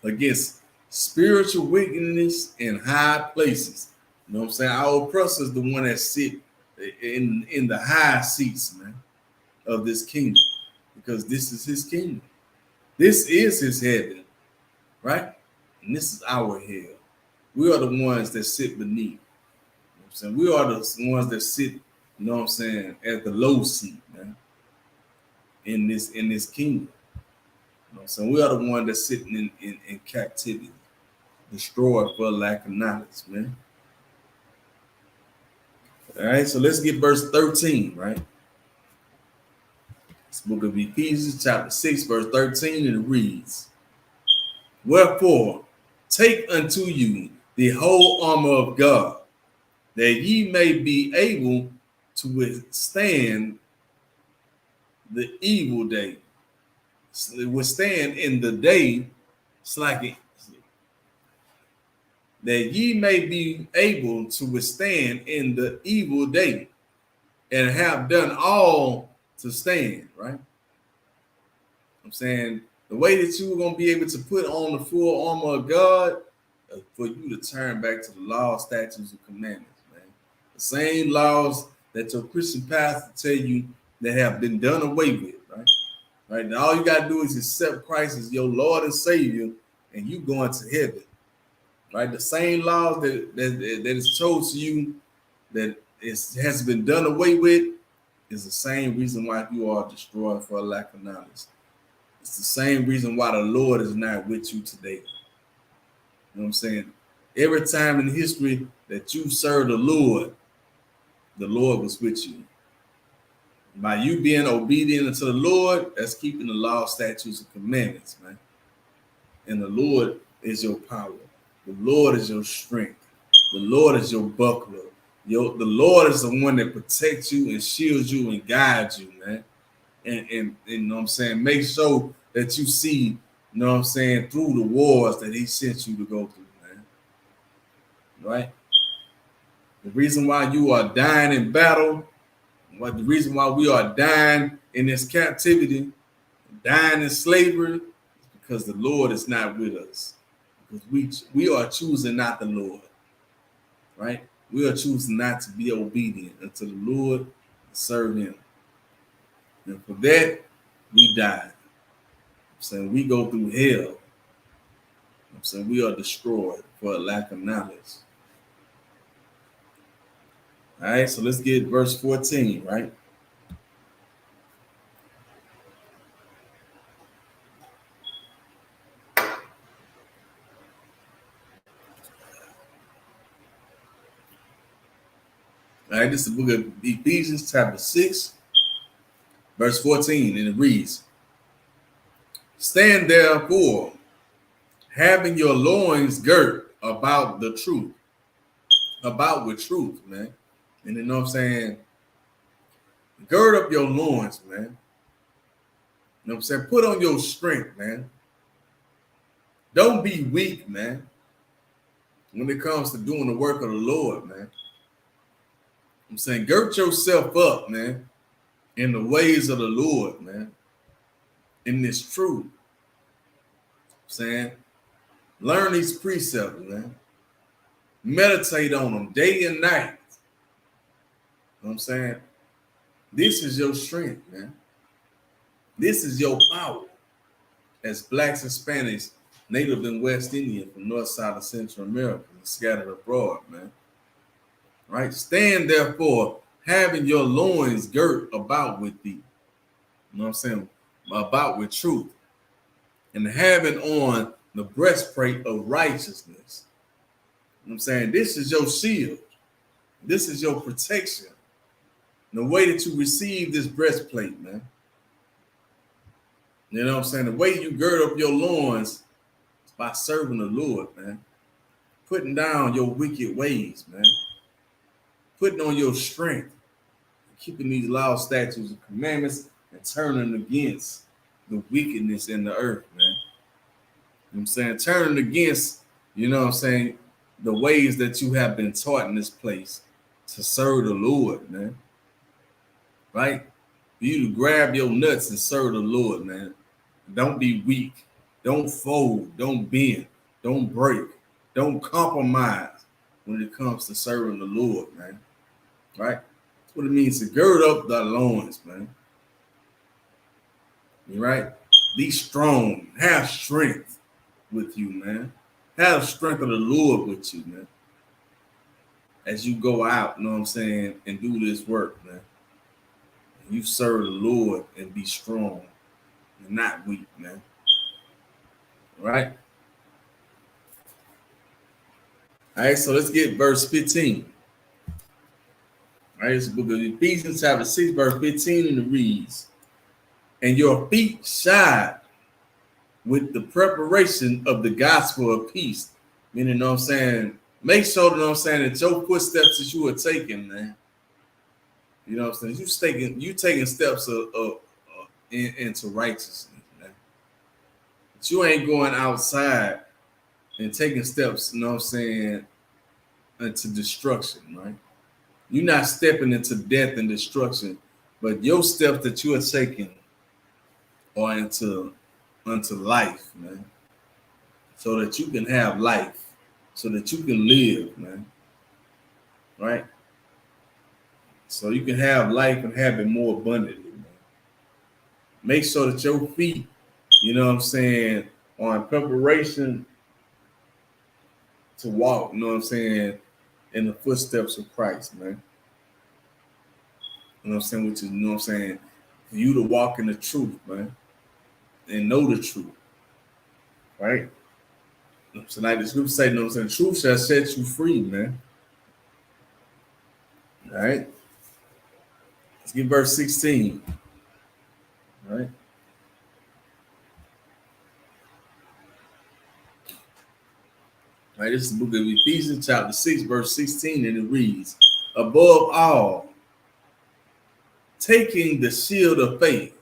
Against spiritual wickedness in high places. You know what I'm saying? Our oppressor is the one that sit in the high seats, man, of this kingdom, because this is his kingdom. This is his heaven, right? And this is our hell. We are the ones that sit beneath. You know what I'm saying? We are the ones that sit, you know what I'm saying, at the low seat, man, in this kingdom. You know what I'm saying? We are the one that's sitting in captivity, destroyed for lack of knowledge, man. All right, so let's get verse 13, right? This book of Ephesians, chapter 6, verse 13, and it reads, "Wherefore, take unto you the whole armor of God, that ye may be able to withstand the evil day." Withstand in the day, slacking, that ye may be able to withstand in the evil day, and have done all to stand, right? I'm saying the way that you are going to be able to put on the full armor of God is for you to turn back to the law, statutes, and commandments, man. The same laws that your Christian pastor tell you that have been done away with, right? Right now, all you gotta do is accept Christ as your Lord and Savior, and you going to heaven. Right, the same laws that is chose to you, that has been done away with, is the same reason why you are destroyed for a lack of knowledge. It's the same reason why the Lord is not with you today. You know what I'm saying? Every time in history that you served the Lord was with you. By you being obedient unto the Lord, that's keeping the law, statutes, and commandments, man. And the Lord is your power. The Lord is your strength. The Lord is your buckler. The Lord is the one that protects you and shields you and guides you, man. And you know what I'm saying? Make sure that you see, you know what I'm saying, through the wars that he sent you to go through, man. Right? The reason why you are dying in battle, the reason why we are dying in this captivity, dying in slavery, is because the Lord is not with us. Because we are choosing not the Lord. Right? We are choosing not to be obedient unto the Lord and serve him. And for that, we die. I'm saying we go through hell. I'm saying we are destroyed for a lack of knowledge. All right, so let's get verse 14, right? All right, this is the book of Ephesians, chapter 6, verse 14, and it reads, "Stand therefore, having your loins girt about the truth," about with truth, man. And you know what I'm saying? Gird up your loins, man. You know what I'm saying? Put on your strength, man. Don't be weak, man, when it comes to doing the work of the Lord, man. I'm saying, gird yourself up, man, in the ways of the Lord, man, in this truth. I'm saying, learn these precepts, man. Meditate on them day and night. You know what I'm saying? This is your strength, man. This is your power as blacks and Spanish, native in West India, from north side of Central America, and scattered abroad, man. Right? Stand therefore, having your loins girt about with thee. You know what I'm saying? About with truth. And having on the breastplate of righteousness. You know what I'm saying? This is your shield. This is your protection. And the way that you receive this breastplate, man. You know what I'm saying? The way you gird up your loins is by serving the Lord, man. Putting down your wicked ways, man. Putting on your strength. Keeping these laws, statutes, and commandments, and turning against the wickedness in the earth, man. You know what I'm saying? Turning against, you know what I'm saying, the ways that you have been taught in this place to serve the Lord, man. Right? For you to grab your nuts and serve the Lord, man. Don't be weak. Don't fold. Don't bend. Don't break. Don't compromise when it comes to serving the Lord, man. Right? That's what it means to gird up the loins, man. You right? Be strong. Have strength with you, man. Have the strength of the Lord with you, man. As you go out, you know what I'm saying, and do this work, man. You serve the Lord and be strong and not weak, man. Right? All right, so let's get verse 15. All right, it's the book of Ephesians, chapter 6, verse 15, and it reads, "And your feet shod with the preparation of the gospel of peace." Meaning, you know what I'm saying, make sure, you know what I'm saying, that your footsteps that you are taking, man. You know what I'm saying? You taking steps into righteousness, man. But you ain't going outside and taking steps, you know what I'm saying, into destruction, right? You're not stepping into death and destruction, but your steps that you are taking are into life, man. So that you can have life, so that you can live, man. Right? So you can have life and have it more abundantly, man. Make sure that your feet, you know what I'm saying, are in preparation to walk, you know what I'm saying, in the footsteps of Christ, man. You know what I'm saying? Which is, you know what I'm saying, for you to walk in the truth, man, and know the truth, right? So like the scripture say, you know what I'm saying, truth shall set you free, man. All right. Let's get verse 16. All right. All right, this is the book of Ephesians, chapter 6, verse 16, and it reads, above all, taking the shield of faith,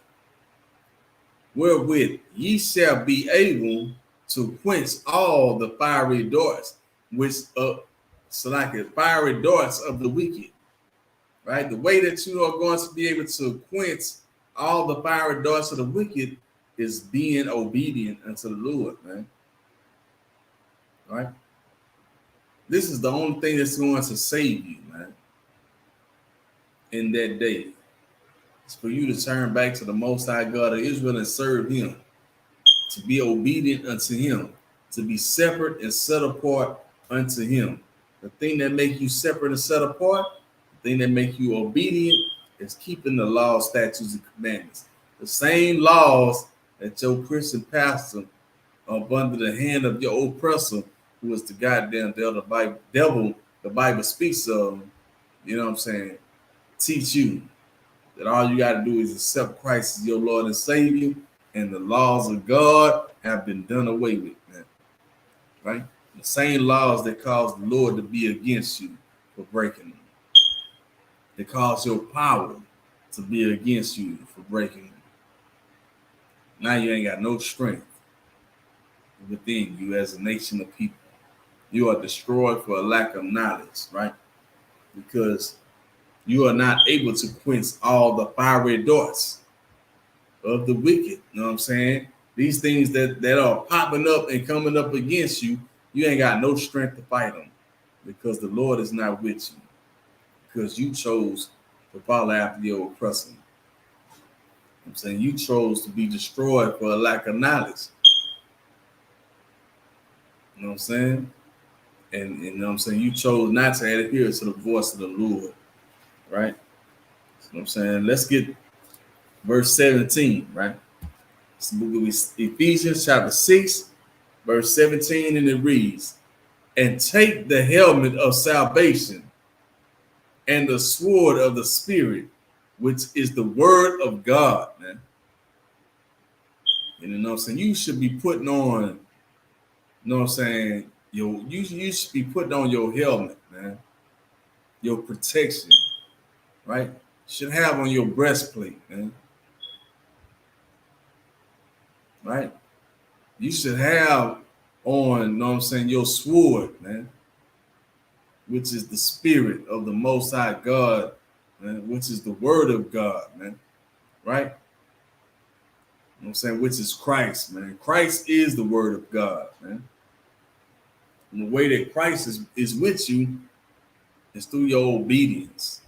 wherewith ye shall be able to quench all the fiery darts, which fiery darts of the wicked. Right? The way that you are going to be able to quench all the fiery darts of the wicked is being obedient unto the Lord, man. Right? This is the only thing that's going to save you, man. In that day, it's for you to turn back to the Most High God of Israel and serve Him, to be obedient unto Him, to be separate and set apart unto Him. The thing that makes you separate and set apart, the thing that makes you obedient, is keeping the laws, statutes, and commandments. The same laws that your Christian pastor up under the hand of your oppressor, who is the goddamn devil the Bible speaks of, you know what I'm saying, teach you that all you got to do is accept Christ as your Lord and Savior, and the laws of God have been done away with, man. Right? The same laws that cause the Lord to be against you for breaking them. They cause your power to be against you for breaking them. Now you ain't got no strength within you as a nation of people. You are destroyed for a lack of knowledge, right? Because you are not able to quench all the fiery darts of the wicked. You know what I'm saying? These things that are popping up and coming up against you, you ain't got no strength to fight them, because the Lord is not with you, because you chose to follow after your oppressor. I'm saying you chose to be destroyed for a lack of knowledge. You know what I'm saying? And you know what I'm saying? You chose not to adhere to the voice of the Lord, right? You know what I'm saying? Let's get verse 17, right? It's the book of Ephesians, chapter 6, verse 17, and it reads, and take the helmet of salvation and the sword of the Spirit, which is the word of God, man. And you know what I'm saying? You should be putting on, you know what I'm saying, you should be putting on your helmet, man. Your protection, right? You should have on your breastplate, man. Right? You should have on, you know what I'm saying, your sword, man, which is the Spirit of the Most High God, man, which is the word of God, man. Right? You know what I'm saying? Which is Christ, man. Christ is the word of God, man. And the way that Christ is with you is through your obedience.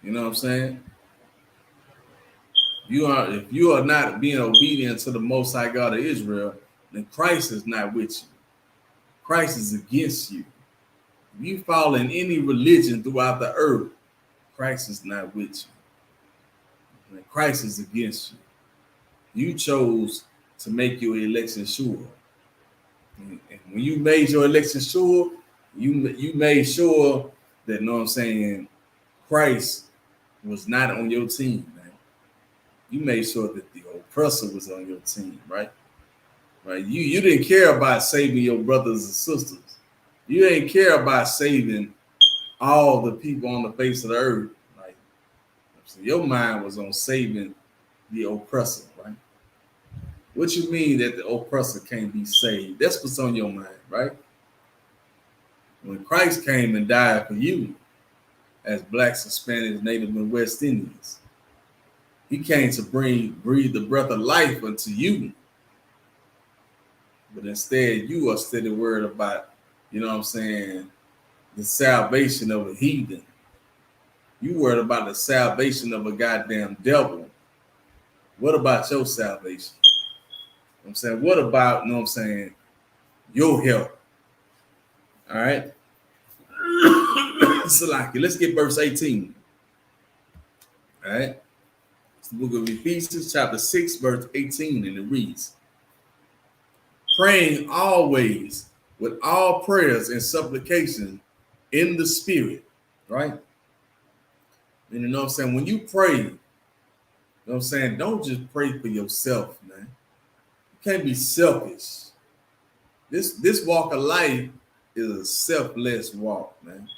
You know what I'm saying? If you are not being obedient to the Most High God of Israel, then Christ is not with you. Christ is against you. If you follow in any religion throughout the earth, Christ is not with you. And Christ is against you. You chose to make your election sure. And when you made your election sure, you made sure that, you know what I'm saying, Christ was not on your team, man. You made sure that the oppressor was on your team, right? Right? You didn't care about saving your brothers and sisters. You didn't care about saving all the people on the face of the earth. Like, so your mind was on saving the oppressor, right? What you mean that the oppressor can't be saved? That's what's on your mind, right? When Christ came and died for you as blacks, Hispanics, Native, and West Indians, he came to breathe the breath of life unto you. But instead, you are steady worried about, you know what I'm saying, the salvation of a heathen. You worried about the salvation of a goddamn devil. What about your salvation? You know what I'm saying, what about, you know what I'm saying, your health? All right. Salaki, let's get verse 18. All right. It's the book of Ephesians, chapter 6, verse 18, and it reads, praying always with all prayers and supplication in the spirit, right? And you know what I'm saying? When you pray, you know what I'm saying, don't just pray for yourself, man. You can't be selfish. This walk of life is a selfless walk, man.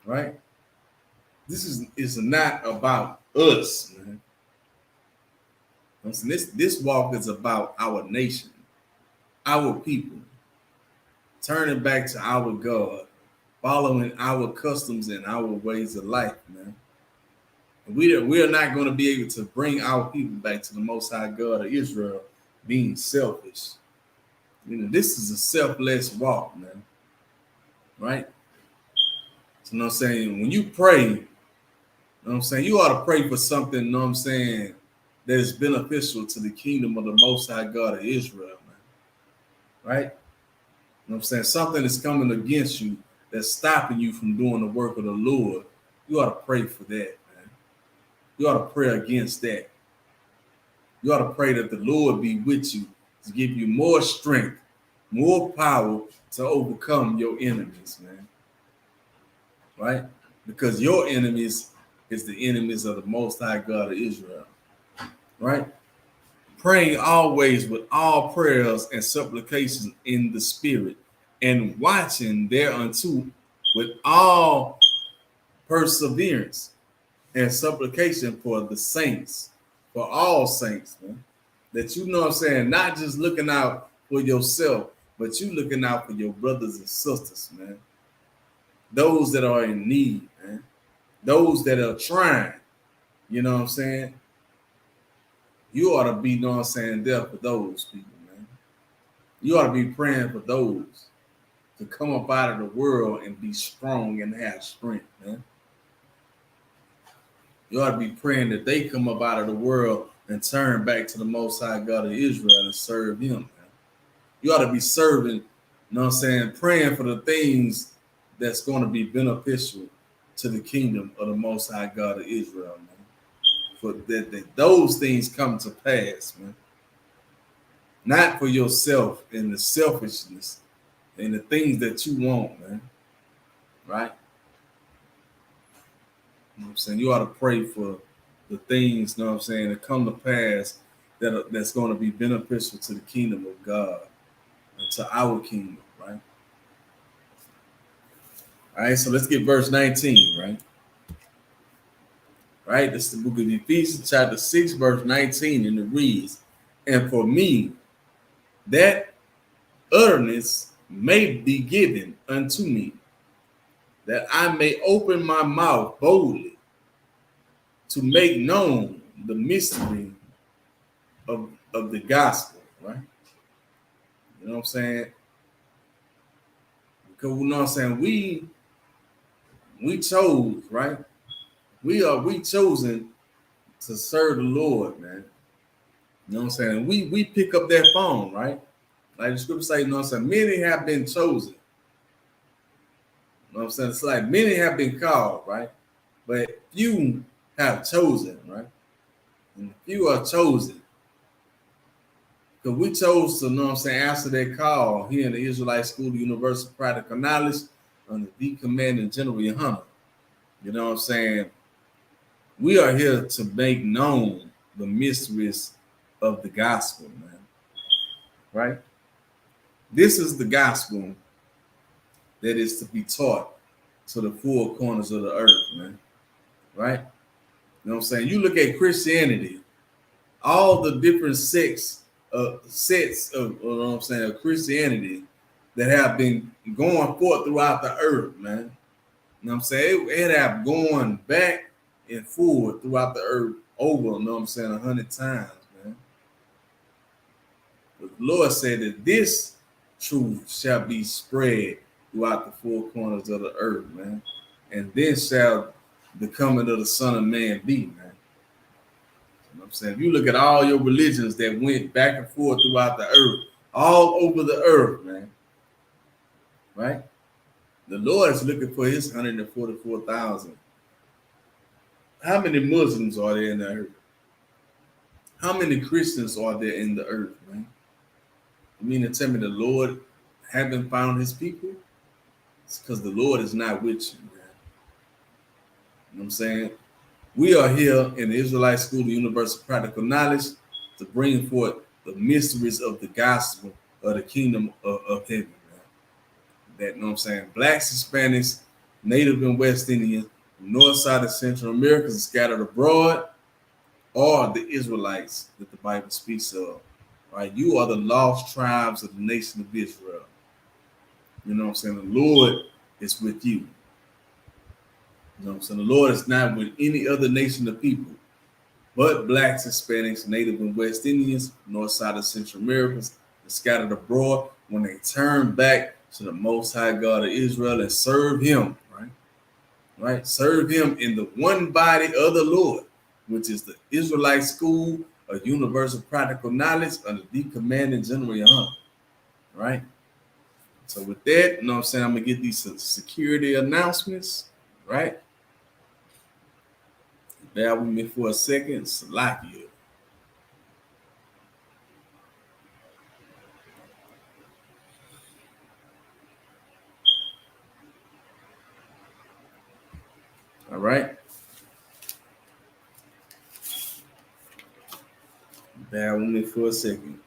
Right? This is not about us, man. I'm saying this walk is about our nation, our people, turning back to our God, following our customs and our ways of life, man. And we are not going to be able to bring our people back to the Most High God of Israel being selfish. You know, this is a selfless walk, man. Right? So, you know what I'm saying? When you pray, you know what I'm saying, you ought to pray for something, you know what I'm saying, that is beneficial to the kingdom of the Most High God of Israel, man. Right? You know what I'm saying? Something is coming against you that's stopping you from doing the work of the Lord. You ought to pray for that, man. You ought to pray against that. You ought to pray that the Lord be with you to give you more strength, more power to overcome your enemies, man. Right? Because your enemies is the enemies of the Most High God of Israel. Right? Praying always with all prayers and supplications in the spirit, and watching thereunto with all perseverance and supplication for the saints, for all saints, man. That you know what I'm saying, not just looking out for yourself, but you looking out for your brothers and sisters, man. Those that are in need, man. Those that are trying, you know what I'm saying? You ought to be, you know what I'm saying, there for those people, man. You ought to be praying for those to come up out of the world and be strong and have strength, man. You ought to be praying that they come up out of the world and turn back to the Most High God of Israel and serve him, man. You ought to be serving, you know what I'm saying, praying for the things that's going to be beneficial to the kingdom of the Most High God of Israel, man. For that those things come to pass, man. Not for yourself and the selfishness and the things that you want, man. Right? You know what I'm saying? You ought to pray for the things, you know what I'm saying, that come to pass that's going to be beneficial to the kingdom of God and to our kingdom, right? All right, so let's get verse 19, right? Right, this is the book of Ephesians, chapter 6, verse 19, and it reads, and for me, that utterance may be given unto me, that I may open my mouth boldly to make known the mystery of the gospel, right? You know what I'm saying? Because you know what I'm saying, we chose, right? We chosen to serve the Lord, man. You know what I'm saying? We pick up that phone, right? Like the scripture say, you know what I'm saying? Many have been chosen. You know what I'm saying? It's like many have been called, right? But few have chosen, right? And few are chosen. Because we chose to, you know what I'm saying, answer that call here in the Israelite School of Universal Practical Knowledge under the Commanding General Yohana. You know what I'm saying? We are here to make known the mysteries of the gospel, man. Right? This is the gospel that is to be taught to the four corners of the earth, man. Right? You know what I'm saying? You look at Christianity, all the different sets of you know what I'm saying, of Christianity that have been going forth throughout the earth, man. You know what I'm saying? It have gone back and forward throughout the earth over, you know what I'm saying, 100 times, man. But the Lord said that this truth shall be spread throughout the four corners of the earth, man. And then shall the coming of the Son of Man be, man? You know what I'm saying? If you look at all your religions that went back and forth throughout the earth, all over the earth, man, right? The Lord is looking for his 144,000. How many Muslims are there in the earth? How many Christians are there in the earth, man? You mean to tell me the Lord haven't found his people? It's because the Lord is not with you, man. You know what I'm saying? We are here in the Israelite School of Universal Practical Knowledge to bring forth the mysteries of the gospel of the kingdom of heaven, man. That, you know what I'm saying? Blacks, Hispanics, Native and West Indians, North Side of Central America scattered abroad, or the Israelites that the Bible speaks of. Right? You are the lost tribes of the nation of Israel. You know what I'm saying? The Lord is with you. You know what I'm saying? The Lord is not with any other nation of people, but blacks, Hispanics, Native and West Indians, North Side of Central Americans, scattered abroad, when they turn back to the Most High God of Israel and serve him, right? Right? Serve him in the one body of the Lord, which is the Israelite School of Universal Practical Knowledge under the commanding General Yahan. Right? So with that, you know what I'm saying, I'm going to get these security announcements, right? Bear with me for a second. Salakia. All right. Bear with me for a second.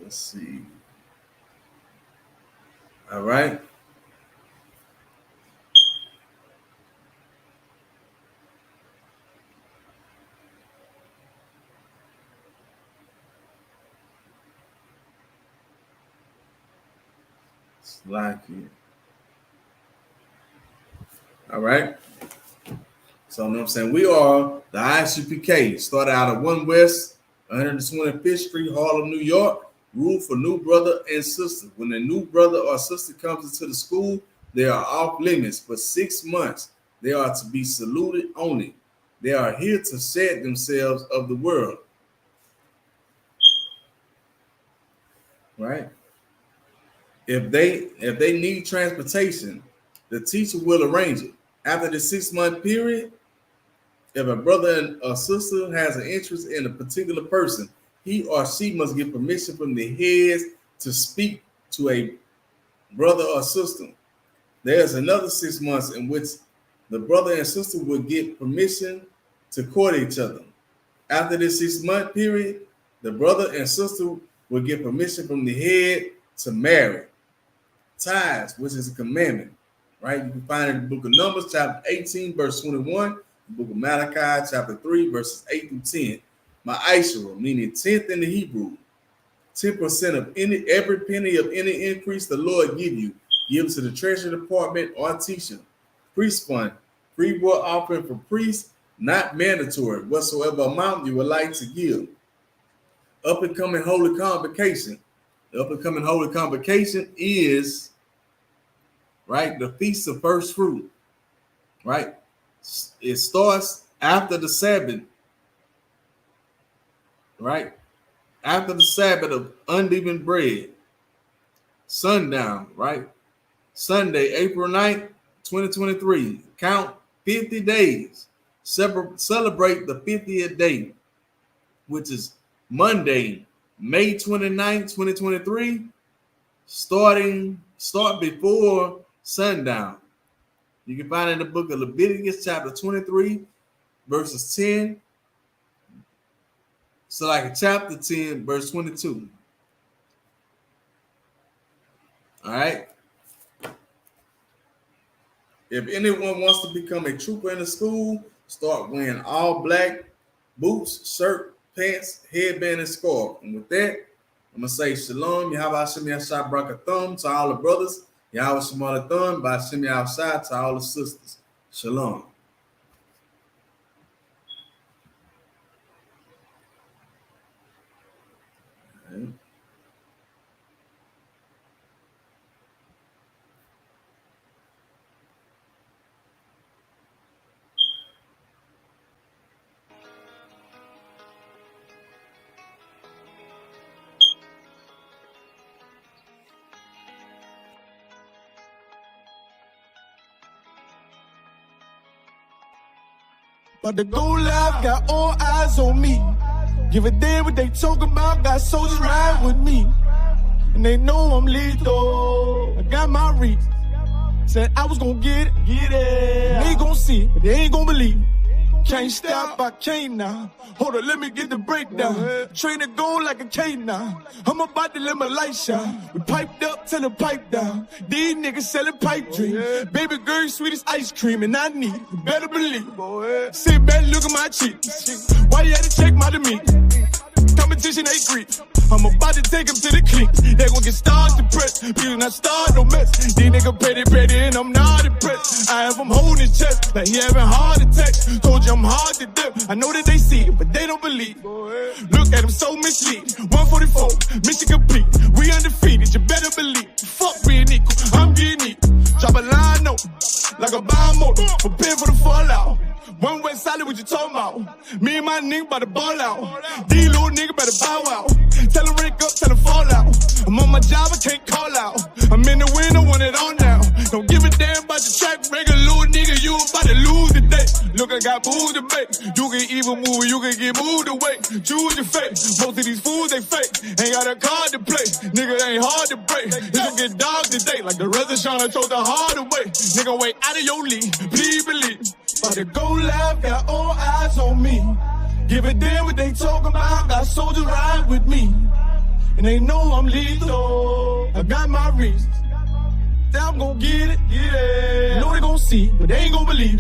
Let's see. All right. Salakia. All right. So, you know what I'm saying? We are the ISUPK, started out of 1 West, 125th Street, Harlem, New York, rule for new brother and sister. When a new brother or sister comes into the school, they are off limits for 6 months. They are to be saluted only. They are here to shed themselves of the world. Right? If they need transportation, the teacher will arrange it. After the 6-month period, if a brother and a sister has an interest in a particular person, he or she must get permission from the heads to speak to a brother or sister. There's another 6 months in which the brother and sister will get permission to court each other. After this 6-month period, the brother and sister will get permission from the head to marry. Ties, which is a commandment, right? You can find it in the book of Numbers, chapter 18, verse 21, the book of Malachi, chapter 3, verses 8 through 10. Ma'ashara, meaning 10th in the Hebrew, 10% of every penny of any increase the Lord give you, give to the treasury department or teacher. Priest fund, free will offering for priests, not mandatory, whatsoever amount you would like to give. Up and coming holy convocation. The up and coming holy convocation is, right, the Feast of First Fruit, right? It starts after the Sabbath, right? After the Sabbath of unleavened bread, sundown, right? Sunday, April 9th, 2023. Count 50 days. Celebrate the 50th day, which is Monday, May 29th, 2023. Start before sundown. You can find it in the book of Leviticus, chapter 23, verses 10 So like chapter 10, verse 22. All right. If anyone wants to become a trooper in the school, start wearing all black boots, shirt, pants, headband, and scarf. And with that, I'm going to say shalom, Yahweh Hashem Yashai Brakathum to all the brothers, Yahweh Shemalathum, Ba'Shem Yahushai to all the sisters. Shalom. All right. About to go live, got all eyes on me. Give a damn what they talk about, got soldiers ride with me. And they know I'm lethal. I got my reach. Said I was gonna get it. They gon' see it, but they ain't gon' believe it. Can't stop, I can't now. Hold on, let me get the breakdown. Train to go like a K now. I'm about to let my light shine. We piped up, turn the pipe down. These niggas selling pipe dreams. Baby girl, sweet as ice cream, and I need it. You better believe it. Sit back, look at my cheeks. Why you had to check my demeanor? Competition ain't creep. I'm about to take them to the clique. They gon' get started to press. Please not start no mess. These niggas petty, and I'm not impressed. I have them holding his chest like he having heart attacks. Told you I'm hard to dip. I know that they see it, but they don't believe. Look at him so misleading. 144, mission complete. We undefeated, you better believe. Fuck being equal, I'm getting equal. Drop a line note, like a bomb motor. Prepare for the fallout. One way solid, what you talking about? Me and my nigga bout to ball out. These little nigga better bow out. Tell him rank up, tell him fall out. I'm on my job, I can't call out. I'm in the wind, I want it all now. Don't give a damn about the track record, little nigga, you about to lose today. Look, I got moves to make. You can even move, you can get moved away. Choose your fate. Most of these fools, they fake. Ain't got a card to play. Nigga, ain't hard to break. It's gonna get dog today, like the rest of Sean, I chose the hard way. Nigga, wait out of your league, please believe. About to go live, got all eyes on me. Give a damn what they talk about, got soldiers ride with me. And they know I'm lethal. I got my reasons. I'm gon' get it, yeah. Know they gon' see, but they ain't gon' believe.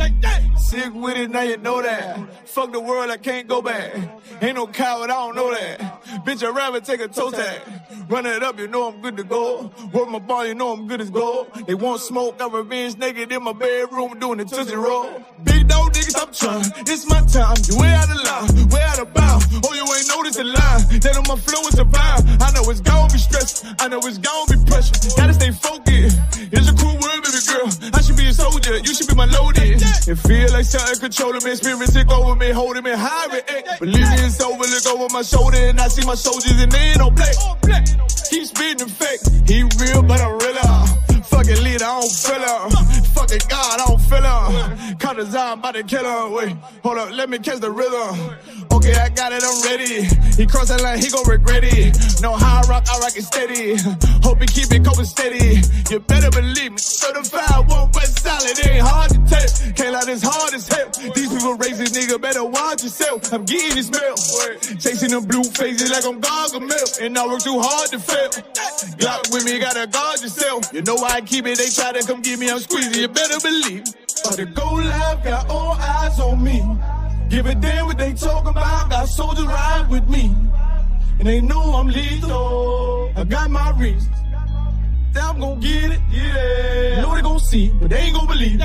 Sick with it, now you know that. Fuck the world, I can't go back. Ain't no coward, I don't know that. Bitch, I'd rather take a toe tag. Run it up, you know I'm good to go. Work my ball, you know I'm good as gold. They want smoke, got revenge naked in my bedroom doing the Tootsie Roll. Big dog niggas, I'm trying. It's my time, you way out of line, way out of bounds. Oh, you ain't noticed the line. That on my flow is a vibe. I know it's gon' be stressed. I know it's gon' be pressure. Gotta stay focused. It's a cool word, baby girl. I should be a soldier, you should be my loaded. It feel like something controlling me, spirit take over me, holding me high. Believe me, it's over, look over my shoulder, and I see my soldiers and they ain't no play. Keep spitting fake, he real, but I'm realer. Fucking leader, I don't feel her. Fucking God, I don't feel her. Caught his eye, I'm about to kill her. Wait, hold up, let me catch the rhythm. Okay, I got it, I'm ready. He cross that line, he gon' regret it. No high rock, I rock it steady. Hope he keep it going steady. You better believe me, certified, one west solid, it ain't hard to tell. Can't lie, this hard as hell. These people racist, nigga, better watch yourself. I'm getting this smell. Chasing them blue faces like I'm Gargamel. And I work too hard to fail. Glock with me, gotta guard yourself. You know why I keep it, they try to come get me, I'm squeezing, you better believe. About to go live, got all eyes on me. Give a damn what they talk about, got soldiers ride with me. And they know I'm lethal. I got my reasons. I'm gon' get it, yeah. Know they gon' see, but they ain't gon' believe.